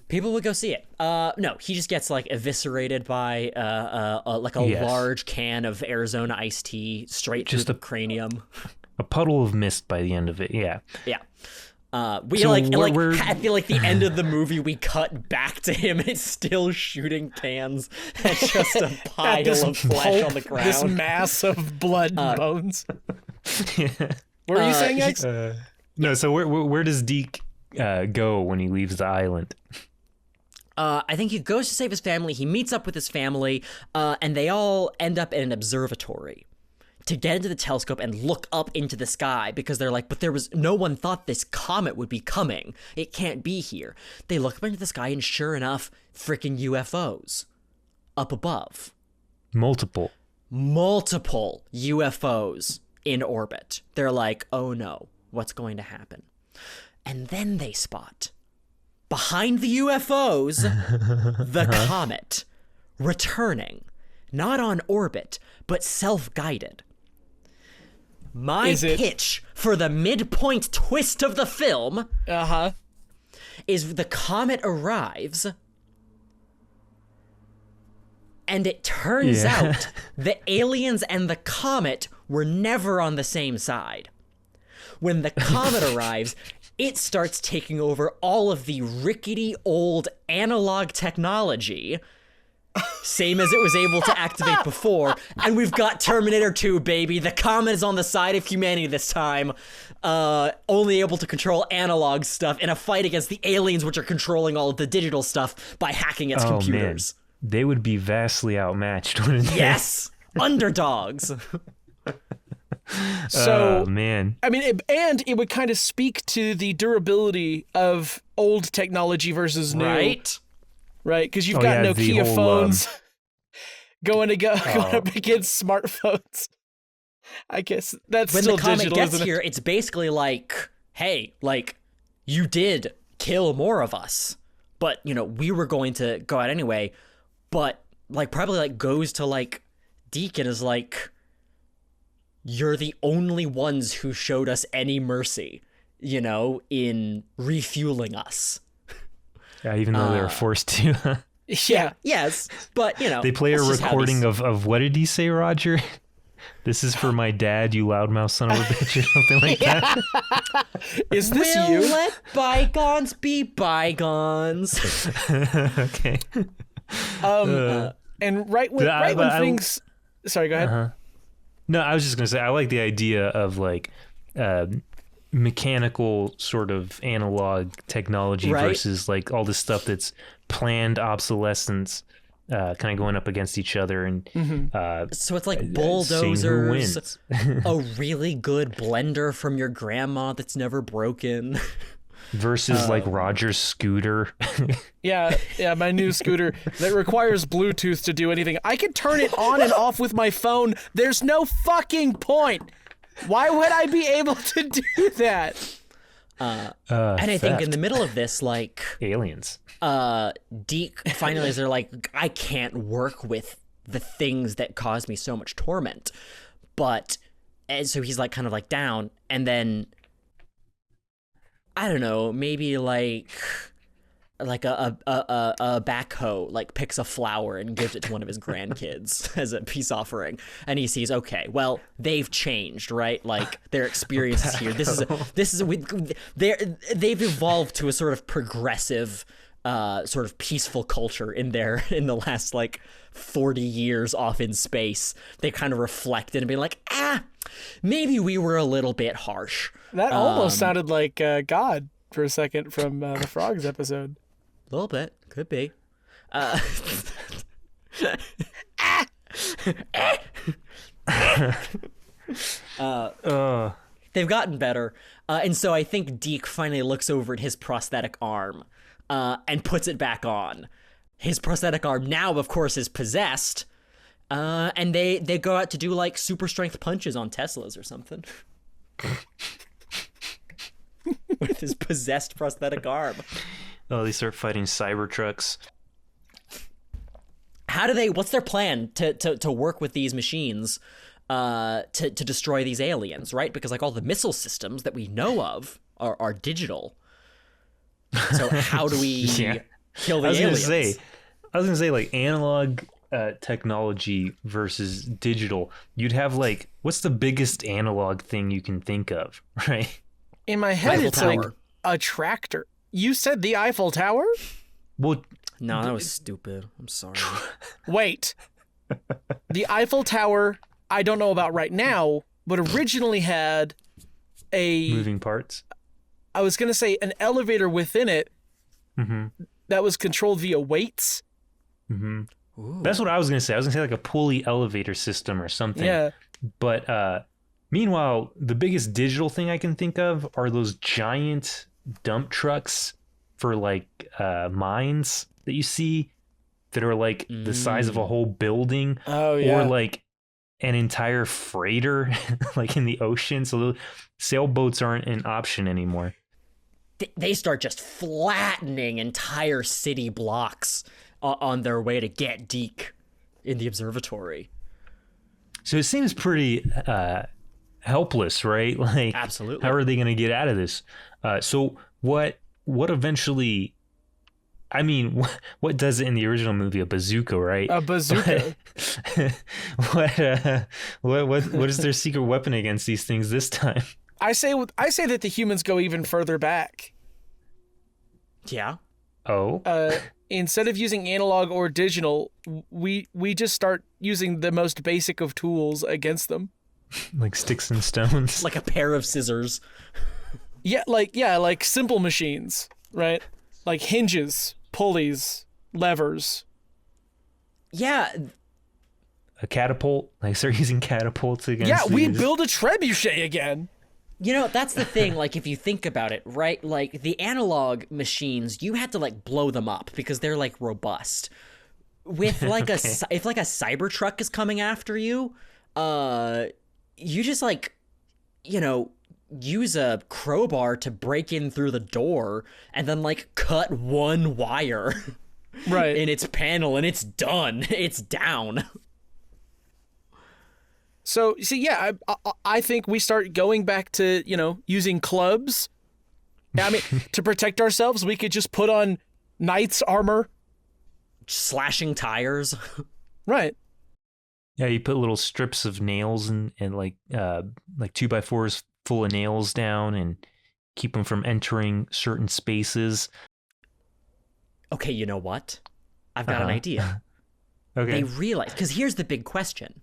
People would go see it. No, he just gets like eviscerated by like a large can of Arizona iced tea straight through the cranium. A puddle of mist by the end of it. Yeah. Yeah. I feel like the end of the movie we cut back to him and it's still shooting cans and just a pile of flesh on the ground. This mass of blood and bones. What were you saying, X? No, so where does Deke go when he leaves the island? I think he goes to save his family. He meets up with his family, and they all end up in an observatory to get into the telescope and look up into the sky because they're like, but no one thought this comet would be coming. It can't be here. They look up into the sky and sure enough, freaking UFOs up above. Multiple UFOs in orbit. They're like, oh no, what's going to happen? And then they spot behind the UFOs, the comet returning, not on orbit, but self-guided. My pitch for the midpoint twist of the film is the comet arrives and it turns out the aliens and the comet were never on the same side. When the comet arrives, it starts taking over all of the rickety old analog technology, same as it was able to activate before, and we've got Terminator 2, baby. The comet is on the side of humanity this time, only able to control analog stuff in a fight against the aliens, which are controlling all of the digital stuff by hacking its computers. Man. They would be vastly outmatched, wouldn't they? Yes! Underdogs! So, man. I mean, it would kind of speak to the durability of old technology versus new. Right? Because you've got Nokia phones going up against smartphones. I guess that's when still the comet digital, gets isn't it? here, it's basically like, hey, like, you did kill more of us, but, you know, we were going to go out anyway, but, like, probably, like, goes to, like, Deacon is like, you're the only ones who showed us any mercy, you know, in refueling us. Yeah, even though they were forced to. Yeah. Yes, but, you know. They play a recording of what did he say, Roger? This is for my dad, you loudmouth son of a bitch, or something like that. Is this we'll you? Let bygones be bygones. Okay. And right when things... Sorry, go ahead. No, I was just going to say, I like the idea of, like, mechanical sort of analog technology versus, like, all this stuff that's planned obsolescence, kind of going up against each other. And so it's like bulldozers, a really good blender from your grandma that's never broken. Versus like Roger's scooter. Yeah, my new scooter that requires Bluetooth to do anything. I can turn it on and off with my phone. There's no fucking point. Why would I be able to do that? And I think in the middle of this, like... aliens. Deke finally is like, I can't work with the things that cause me so much torment. And so he's like kind of like down, and then... I don't know, maybe like a backhoe like picks a flower and gives it to one of his grandkids as a peace offering, and he sees, okay, well, they've changed, right? Like their experiences here. They've evolved to a sort of progressive sort of peaceful culture in the last like 40 years off in space. They kind of reflected and be like, maybe we were a little bit harsh. That almost sounded like God for a second from the Frogs episode. A little bit. Could be. They've gotten better. And so I think Deke finally looks over at his prosthetic arm and puts it back on. His prosthetic arm now, of course, is possessed. And they go out to do like super strength punches on Teslas or something. With his possessed prosthetic arm. Oh, they start fighting Cybertrucks. What's their plan to work with these machines to destroy these aliens, right? Because like all the missile systems that we know of are digital. So how do we kill the aliens? I was gonna say like analog technology versus digital. You'd have like, what's the biggest analog thing you can think of, right? In my head, Eiffel it's Tower. like a tractor. You said the Eiffel Tower? Well, No, that was stupid. I'm sorry. Wait. The Eiffel Tower, I don't know about right now, but originally had a... moving parts. I was going to say an elevator within it that was controlled via weights. Mm-hmm. That's what I was going to say. I was going to say like a pulley elevator system or something. Yeah. But meanwhile, the biggest digital thing I can think of are those giant dump trucks for like mines that you see that are like the size of a whole building. Oh, yeah. Or like an entire freighter like in the ocean. So the sailboats aren't an option anymore. They start just flattening entire city blocks on their way to get Deke in the observatory. So it seems pretty helpless, right? Like, absolutely. How are they going to get out of this? So what eventually? I mean, what does it in the original movie? A bazooka, right? A bazooka. What is their secret weapon against these things this time? I say that the humans go even further back. Yeah. Oh. Instead of using analog or digital, we just start using the most basic of tools against them. Like sticks and stones. Like a pair of scissors. Like simple machines, right? Like hinges, pulleys, levers. Yeah. A catapult. Like start using catapults against. Yeah, we build a trebuchet again. You know, that's the thing, like, if you think about it, right? Like, the analog machines, you had to, like, blow them up because they're, like, robust. With, like, if, like, a Cybertruck is coming after you, you just, like, you know, use a crowbar to break in through the door and then, like, cut one wire right in its panel and it's done. It's down. So, see, yeah, I think we start going back to, you know, using clubs. I mean, to protect ourselves, we could just put on knight's armor. Slashing tires. Right. Yeah, you put little strips of nails and like 2x4s full of nails down and keep them from entering certain spaces. Okay, you know what? I've got an idea. Okay. They realize, because here's the big question.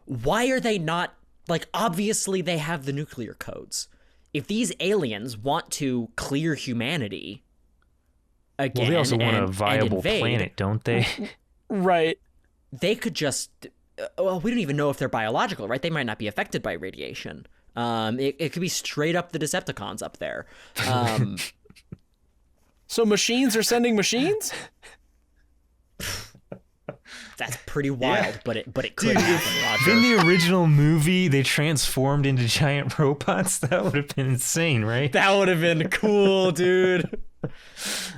Why are they not, like, obviously they have the nuclear codes. If these aliens want to clear humanity again, well, they also want a viable invade, planet, don't they? Right. They could just, well, we don't even know if they're biological, right? They might not be affected by radiation. It could be straight up the Decepticons up there. So machines are sending machines? That's pretty wild, but it could happen, Roger. In the original movie, they transformed into giant robots. That would have been insane, right? That would have been cool, dude.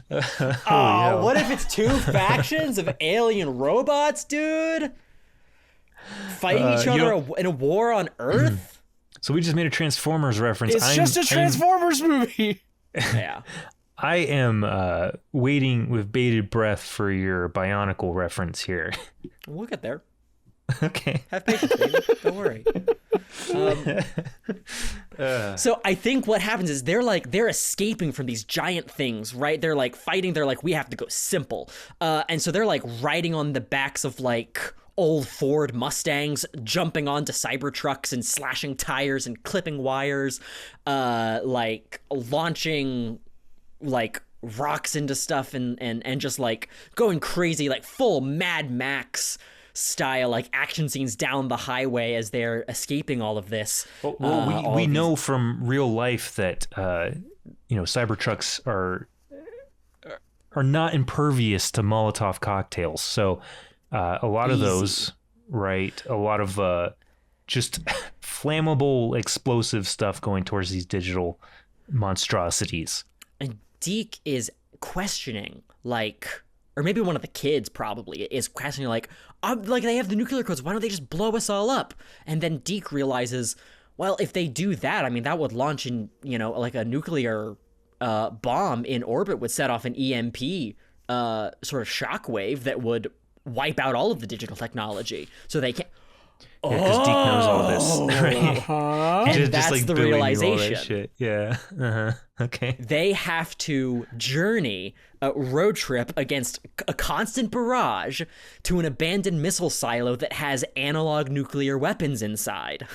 Yeah. What if it's two factions of alien robots, dude? Fighting each other in a war on Earth? So we just made a Transformers reference. It's just a Transformers movie. Yeah. I am waiting with bated breath for your Bionicle reference here. We'll get there. Okay. Have patience, baby. Don't worry. So I think what happens is they're escaping from these giant things, right? They're like fighting. They're like, we have to go simple. And so they're like riding on the backs of like old Ford Mustangs, jumping onto Cybertrucks and slashing tires and clipping wires, like launching like rocks into stuff and just like going crazy, like full Mad Max style, like action scenes down the highway as they're escaping all of this. Well, we know from real life that Cybertrucks are not impervious to Molotov cocktails. So a lot of those, right? A lot of just flammable, explosive stuff going towards these digital monstrosities. And Deke is questioning, like, or maybe one of the kids probably is questioning, like they have the nuclear codes. Why don't they just blow us all up? And then Deke realizes, well, if they do that, I mean, that would launch in, like a nuclear bomb in orbit would set off an EMP sort of shockwave that would wipe out all of the digital technology. So they can't. Yeah, because Deke knows all this. Right? And that's like the realization. Yeah. Okay. They have to journey a road trip against a constant barrage to an abandoned missile silo that has analog nuclear weapons inside.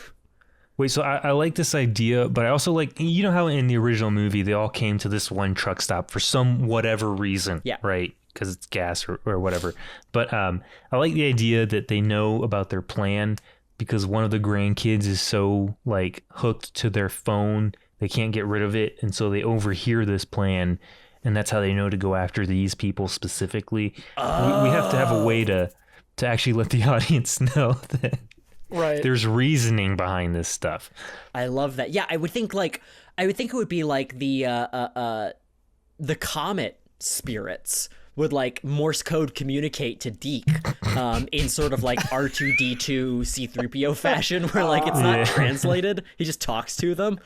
Wait, so I like this idea, but I also like, how in the original movie they all came to this one truck stop for some whatever reason, yeah, right? Because it's gas or whatever. But I like the idea that they know about their plan because one of the grandkids is so like hooked to their phone they can't get rid of it, and so they overhear this plan, and that's how they know to go after these people specifically. We have to have a way to actually let the audience know that there's reasoning behind this stuff. I love that. Yeah, I would think it would be like the comet spirits would like Morse code communicate to Deke in sort of like R2D2 C3PO fashion where like it's not translated. He just talks to them.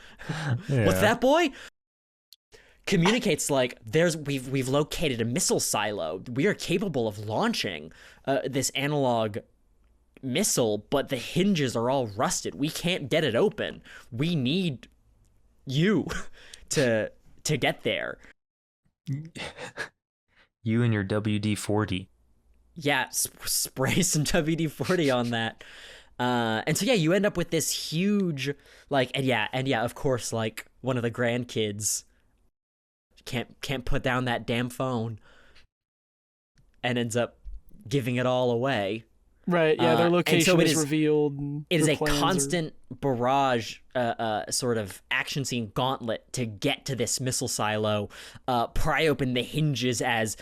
Yeah. What's that, boy? Communicates like we've located a missile silo. We are capable of launching this analog missile, but the hinges are all rusted. We can't get it open. We need you to get there. You and your WD-40. Yeah, spray some WD-40 on that. And so yeah, you end up with this huge and of course, like one of the grandkids can't put down that damn phone and ends up giving it all away. Right, yeah, their location is revealed. It is a constant barrage, sort of action scene gauntlet to get to this missile silo, pry open the hinges as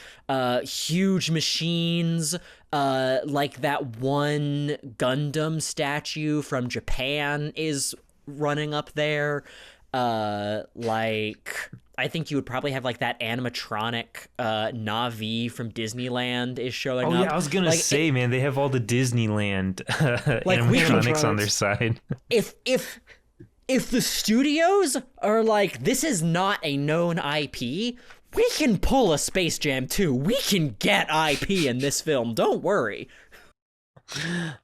huge machines, like that one Gundam statue from Japan is running up there. I think you would probably have like that animatronic Na'vi from Disneyland is showing up. Oh yeah, I was gonna say, man, they have all the Disneyland animatronics on their side. If the studios are like, this is not a known IP, we can pull a Space Jam 2. We can get IP in this film. Don't worry.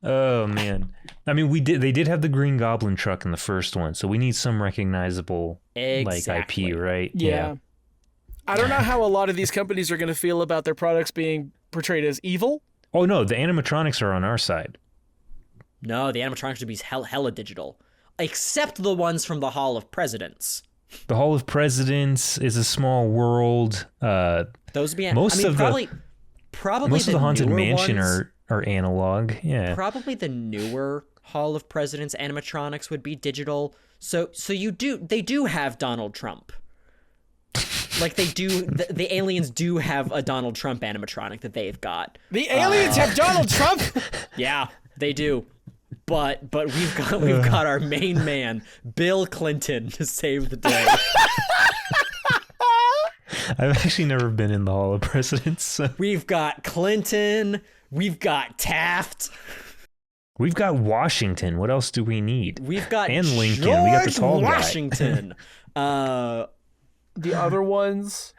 Oh man, I mean, they did have the Green Goblin truck in the first one, so we need some recognizable like IP, right? Yeah. I don't know how a lot of these companies are going to feel about their products being portrayed as evil. Oh no, the animatronics are on our side. No, the animatronics should be hella digital, except the ones from the Hall of Presidents. The Hall of Presidents is a small world. Those would be probably most of the Haunted Mansion ones are analog. Yeah, probably the newer Hall of Presidents animatronics would be digital. So they do have Donald Trump. Like they do, the aliens do have a Donald Trump animatronic that they've got. The aliens have Donald Trump? Yeah, they do. But we've got our main man, Bill Clinton, to save the day. I've actually never been in the Hall of Presidents. So. We've got Clinton. We've got Taft. We've got Washington. What else do we need? We've got and Lincoln. George we got the tall Washington. The other ones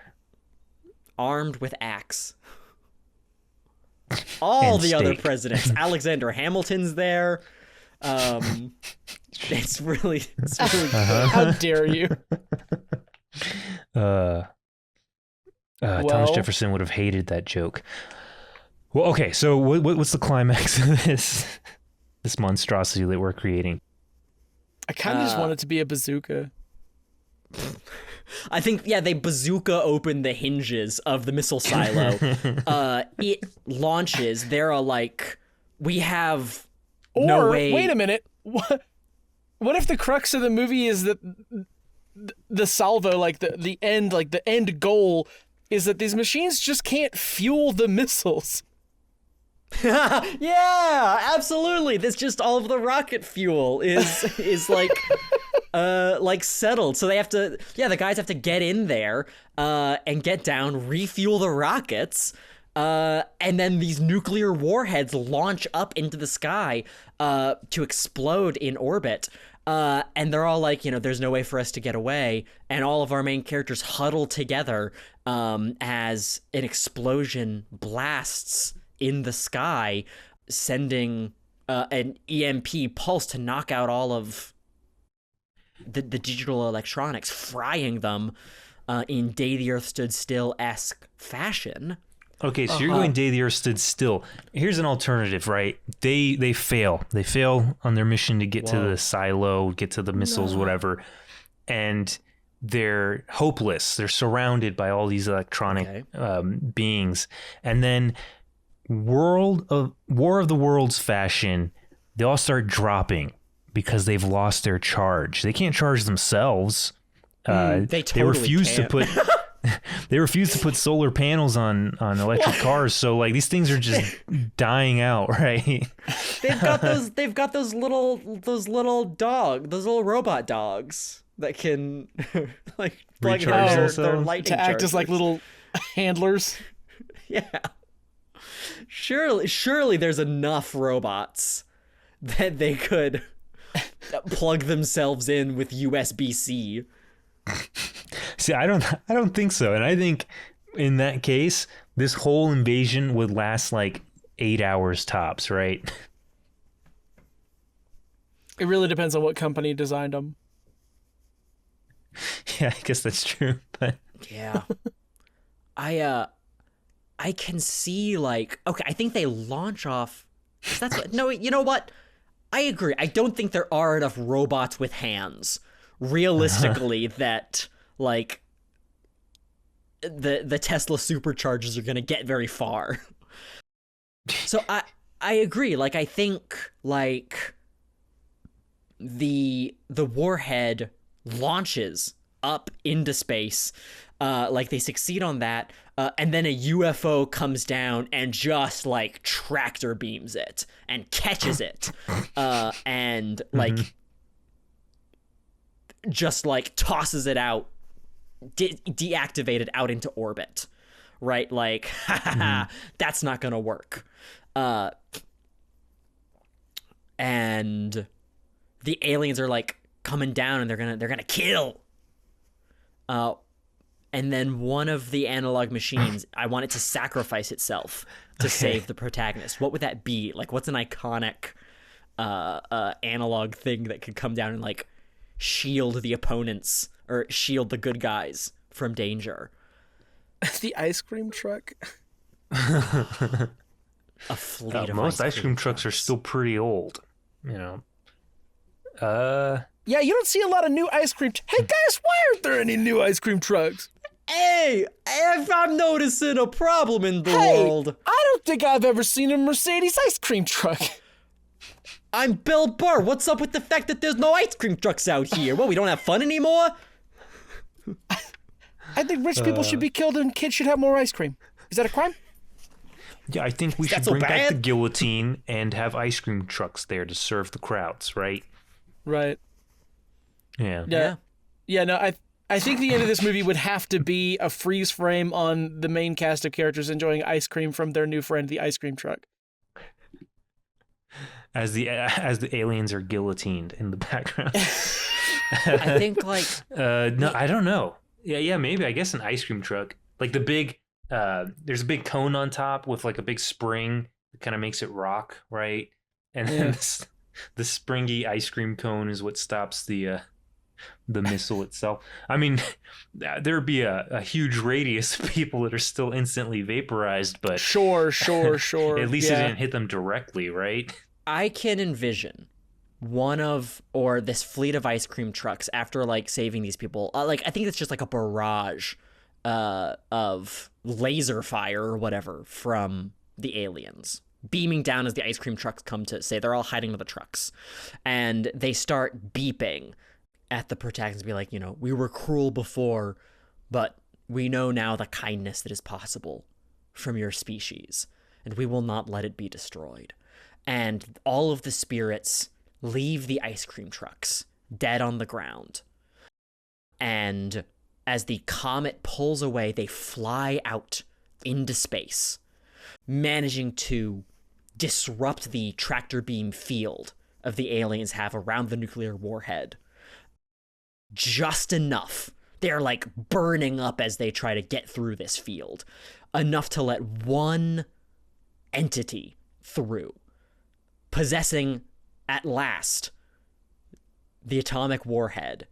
armed with axe. All And the other steak. presidents. Alexander Hamilton's there. It's really How dare you? Thomas Well- Jefferson would have hated that joke. Well, okay, so what's the climax of this monstrosity that we're creating? I kind of just want it to be a bazooka. I think, yeah, they bazooka open the hinges of the missile silo. It launches. They're like, we have no way. Wait a minute. What if the crux of the movie is that the salvo, like the end, like the end goal is that these machines just can't fuel the missiles? Yeah, absolutely. This just all of the rocket fuel is like settled. So they have to, the guys have to get in there and get down, refuel the rockets, and then these nuclear warheads launch up into the sky to explode in orbit. And they're all like, there's no way for us to get away. And all of our main characters huddle together as an explosion blasts in the sky, sending an EMP pulse to knock out all of the digital electronics, frying them in Day the Earth Stood Still-esque fashion. Okay, so you're going Day the Earth Stood Still. Here's an alternative, right? They fail. They fail on their mission to get to the silo, get to the missiles, whatever. And they're hopeless. They're surrounded by all these electronic beings. And then War of the Worlds fashion, they all start dropping because they've lost their charge. They can't charge themselves. They refuse to put they refuse to put solar panels on electric cars. So like these things are just dying out, right? They've got those little robot dogs that can like plug Recharge their lightning To act as like chargers. little handlers. Yeah. Surely there's enough robots that they could plug themselves in with USB-C. See, I don't think so. And I think in that case, this whole invasion would last like 8 hours tops, right? It really depends on what company designed them. Yeah, I guess that's true. But Yeah. I can see like, okay, I think they launch off. That's what, no, you know what? I agree. I don't think there are enough robots with hands realistically that like the Tesla superchargers are going to get very far. So I agree. Like I think like the warhead launches up into space. Like they succeed on that, and then a UFO comes down and just like tractor beams it and catches it, and like just like tosses it out, deactivated out into orbit, right? Like, that's not gonna work. And the aliens are like coming down and they're gonna kill. And then one of the analog machines, I want it to sacrifice itself to save the protagonist. What would that be? Like, what's an iconic analog thing that could come down and like shield the opponents or shield the good guys from danger? The ice cream truck. A fleet of most ice cream trucks are still pretty old, you know. Yeah, you don't see a lot of new ice cream. Hey guys, why aren't there any new ice cream trucks? Hey, if I'm noticing a problem in the world. I don't think I've ever seen a Mercedes ice cream truck. I'm Bill Burr. What's up with the fact that there's no ice cream trucks out here? What, we don't have fun anymore? I think rich people should be killed and kids should have more ice cream. Is that a crime? Yeah, I think we should so bring back the bad? guillotine and have ice cream trucks there to serve the crowds, right? Right. Yeah. Yeah, no, I think the end of this movie would have to be a freeze frame on the main cast of characters enjoying ice cream from their new friend, the ice cream truck. As the aliens are guillotined in the background. I think like No, I don't know. Yeah, maybe. I guess an ice cream truck, like the big there's a big cone on top with like a big spring that kind of makes it rock, right? And then the springy ice cream cone is what stops the missile itself. I mean, there'd be a huge radius of people that are still instantly vaporized, but sure. At least it didn't hit them directly, right? I can envision this fleet of ice cream trucks after like saving these people. I think it's just like a barrage of laser fire or whatever from the aliens beaming down as the ice cream trucks come to say they're all hiding in the trucks, and they start beeping at the protagonist, be like, we were cruel before, but we know now the kindness that is possible from your species, and we will not let it be destroyed. And all of the spirits leave the ice cream trucks dead on the ground. And as the comet pulls away, they fly out into space, managing to disrupt the tractor beam field of the aliens have around the nuclear warhead. Just enough. They're like burning up as they try to get through this field. Enough to let one entity through, possessing at last the atomic warhead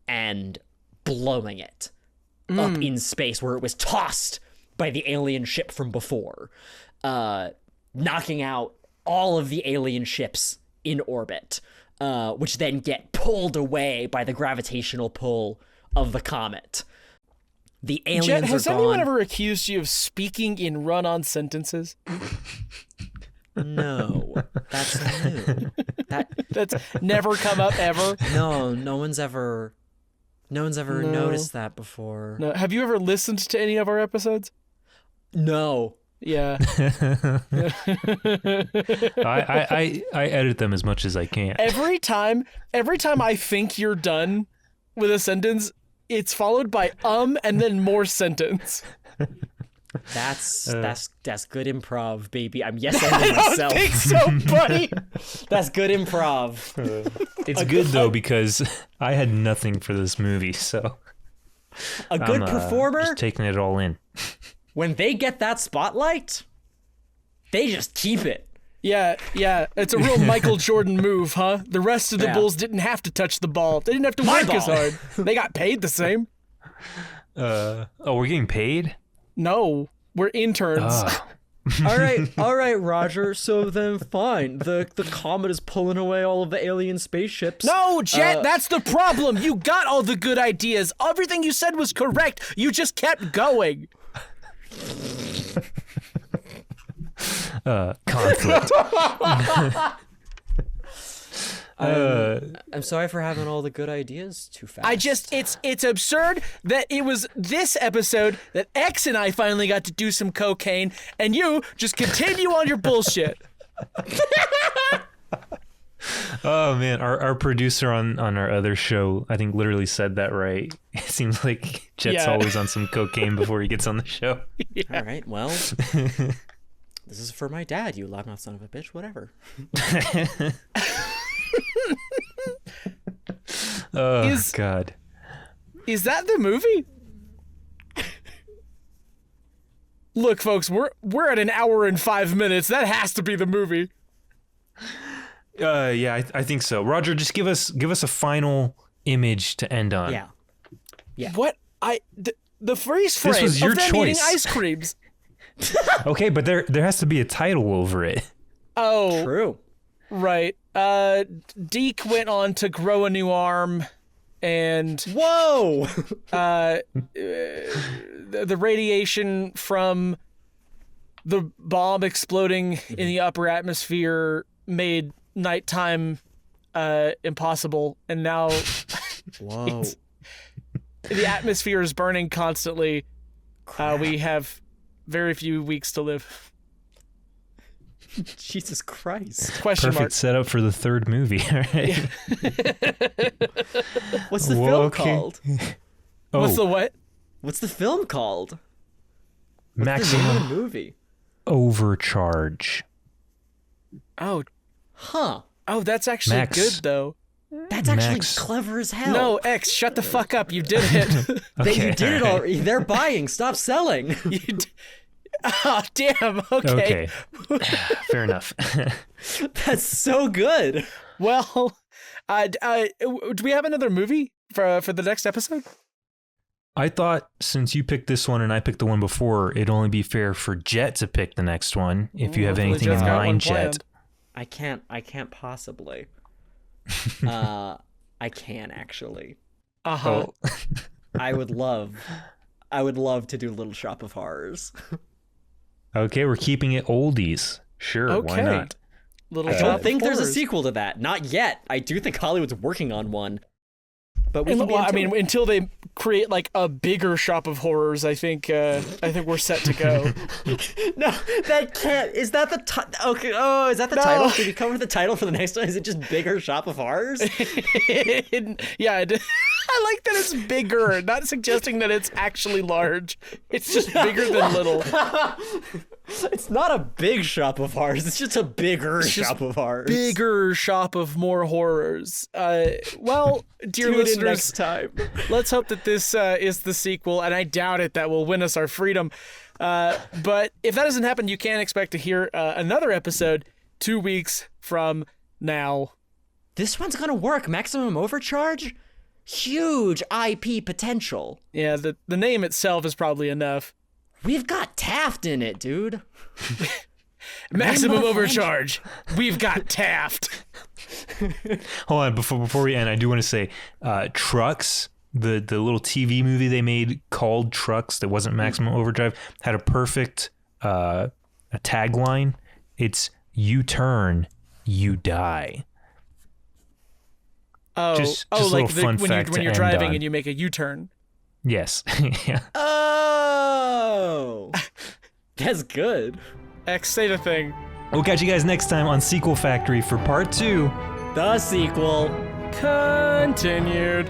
and blowing it up in space where it was tossed by the alien ship from before, knocking out all of the alien ships in orbit, which then get pulled away by the gravitational pull of the comet. The aliens Jett, has are gone. anyone ever accused you of speaking in run-on sentences? No, that's new. That's never come up ever. No one's ever noticed that before. No. Have you ever listened to any of our episodes? No. Yeah. I edit them as much as I can. Every time I think you're done with a sentence, it's followed by and then more sentence. That's good improv, baby. I'm yes-ending myself. I don't think so, buddy. That's good improv. It's good though because I had nothing for this movie, so A good performer, just taking it all in. when they get that spotlight, they just keep it. Yeah. It's a real Michael Jordan move, huh? The rest of the Bulls didn't have to touch the ball. They didn't have to work as hard. They got paid the same. We're getting paid? No, we're interns. All right, Roger. So then, fine. The comet is pulling away all of the alien spaceships. No, Jett, that's the problem. You got all the good ideas. Everything you said was correct. You just kept going. Conflict. I'm sorry for having all the good ideas too fast. It's absurd that it was this episode that X and I finally got to do some cocaine, and you just continue on your bullshit. Oh man, our producer on our other show, I think, literally said that right. It seems like Jett's always on some cocaine before he gets on the show. Yeah. All right, well, this is for my dad, you loudmouth son of a bitch. Whatever. God. Is that the movie? Look, folks, we're at an hour and 5 minutes. That has to be the movie. Yeah, I think so. Roger, just give us a final image to end on. Yeah. What the freeze frame was your of them choice. eating ice creams. Okay, but there has to be a title over it. Oh, True. right. Deke went on to grow a new arm, and Whoa! the radiation from the bomb exploding in the upper atmosphere made nighttime impossible, and now Whoa. the atmosphere is burning constantly. We have very few weeks to live. Jesus Christ. Question Perfect mark. setup for the third movie. All right. What's the Whoa, film okay. called? What's the what? What's the film called? The Maximum movie. Overcharge. Oh, Huh. that's actually Max. good though. That's actually Max. clever as hell. No, X, shut the fuck up. You did it. You did it already. They're buying. Stop selling. Oh, damn. Okay. Fair enough. That's so good. Well, do we have another movie for the next episode? I thought since you picked this one and I picked the one before, it'd only be fair for Jett to pick the next one. If you have anything in mind, Jett. I can't possibly. I can actually. Uh-huh. Oh. I would love to do Little Shop of Horrors. Okay, we're keeping it oldies. Sure, why not? I don't think there's a sequel to that. Not yet. I do think Hollywood's working on one. But until they create like a bigger Shop of Horrors, I think we're set to go. No, that can't. Is that the okay? Oh, is that the title? Did we come with the title for the next one? Is it just Bigger Shop of Horrors? Yeah, I like that it's bigger. Not suggesting that it's actually large. It's just bigger than little. It's not a big Shop of Horrors. It's just a bigger Shop of Horrors. Bigger Shop of more horrors. Well, dear listeners, next time. Let's hope that this is the sequel, and I doubt it. That will win us our freedom. But if that doesn't happen, you can expect to hear another episode 2 weeks from now. This one's gonna work. Maximum Overcharge? Huge IP potential. Yeah, the name itself is probably enough. We've got Taft in it, dude. Maximum Overcharge. We've got Taft. Hold on, before we end, I do want to say, Trucks, the little TV movie they made called Trucks that wasn't Maximum Overdrive, had a perfect a tagline. It's "You turn, you die." Just like when you're driving and you make a U-turn. Yes. Yeah. Oh, that's good. X, say the thing. We'll catch you guys next time on Sequel Factory for part 2. The sequel Continued.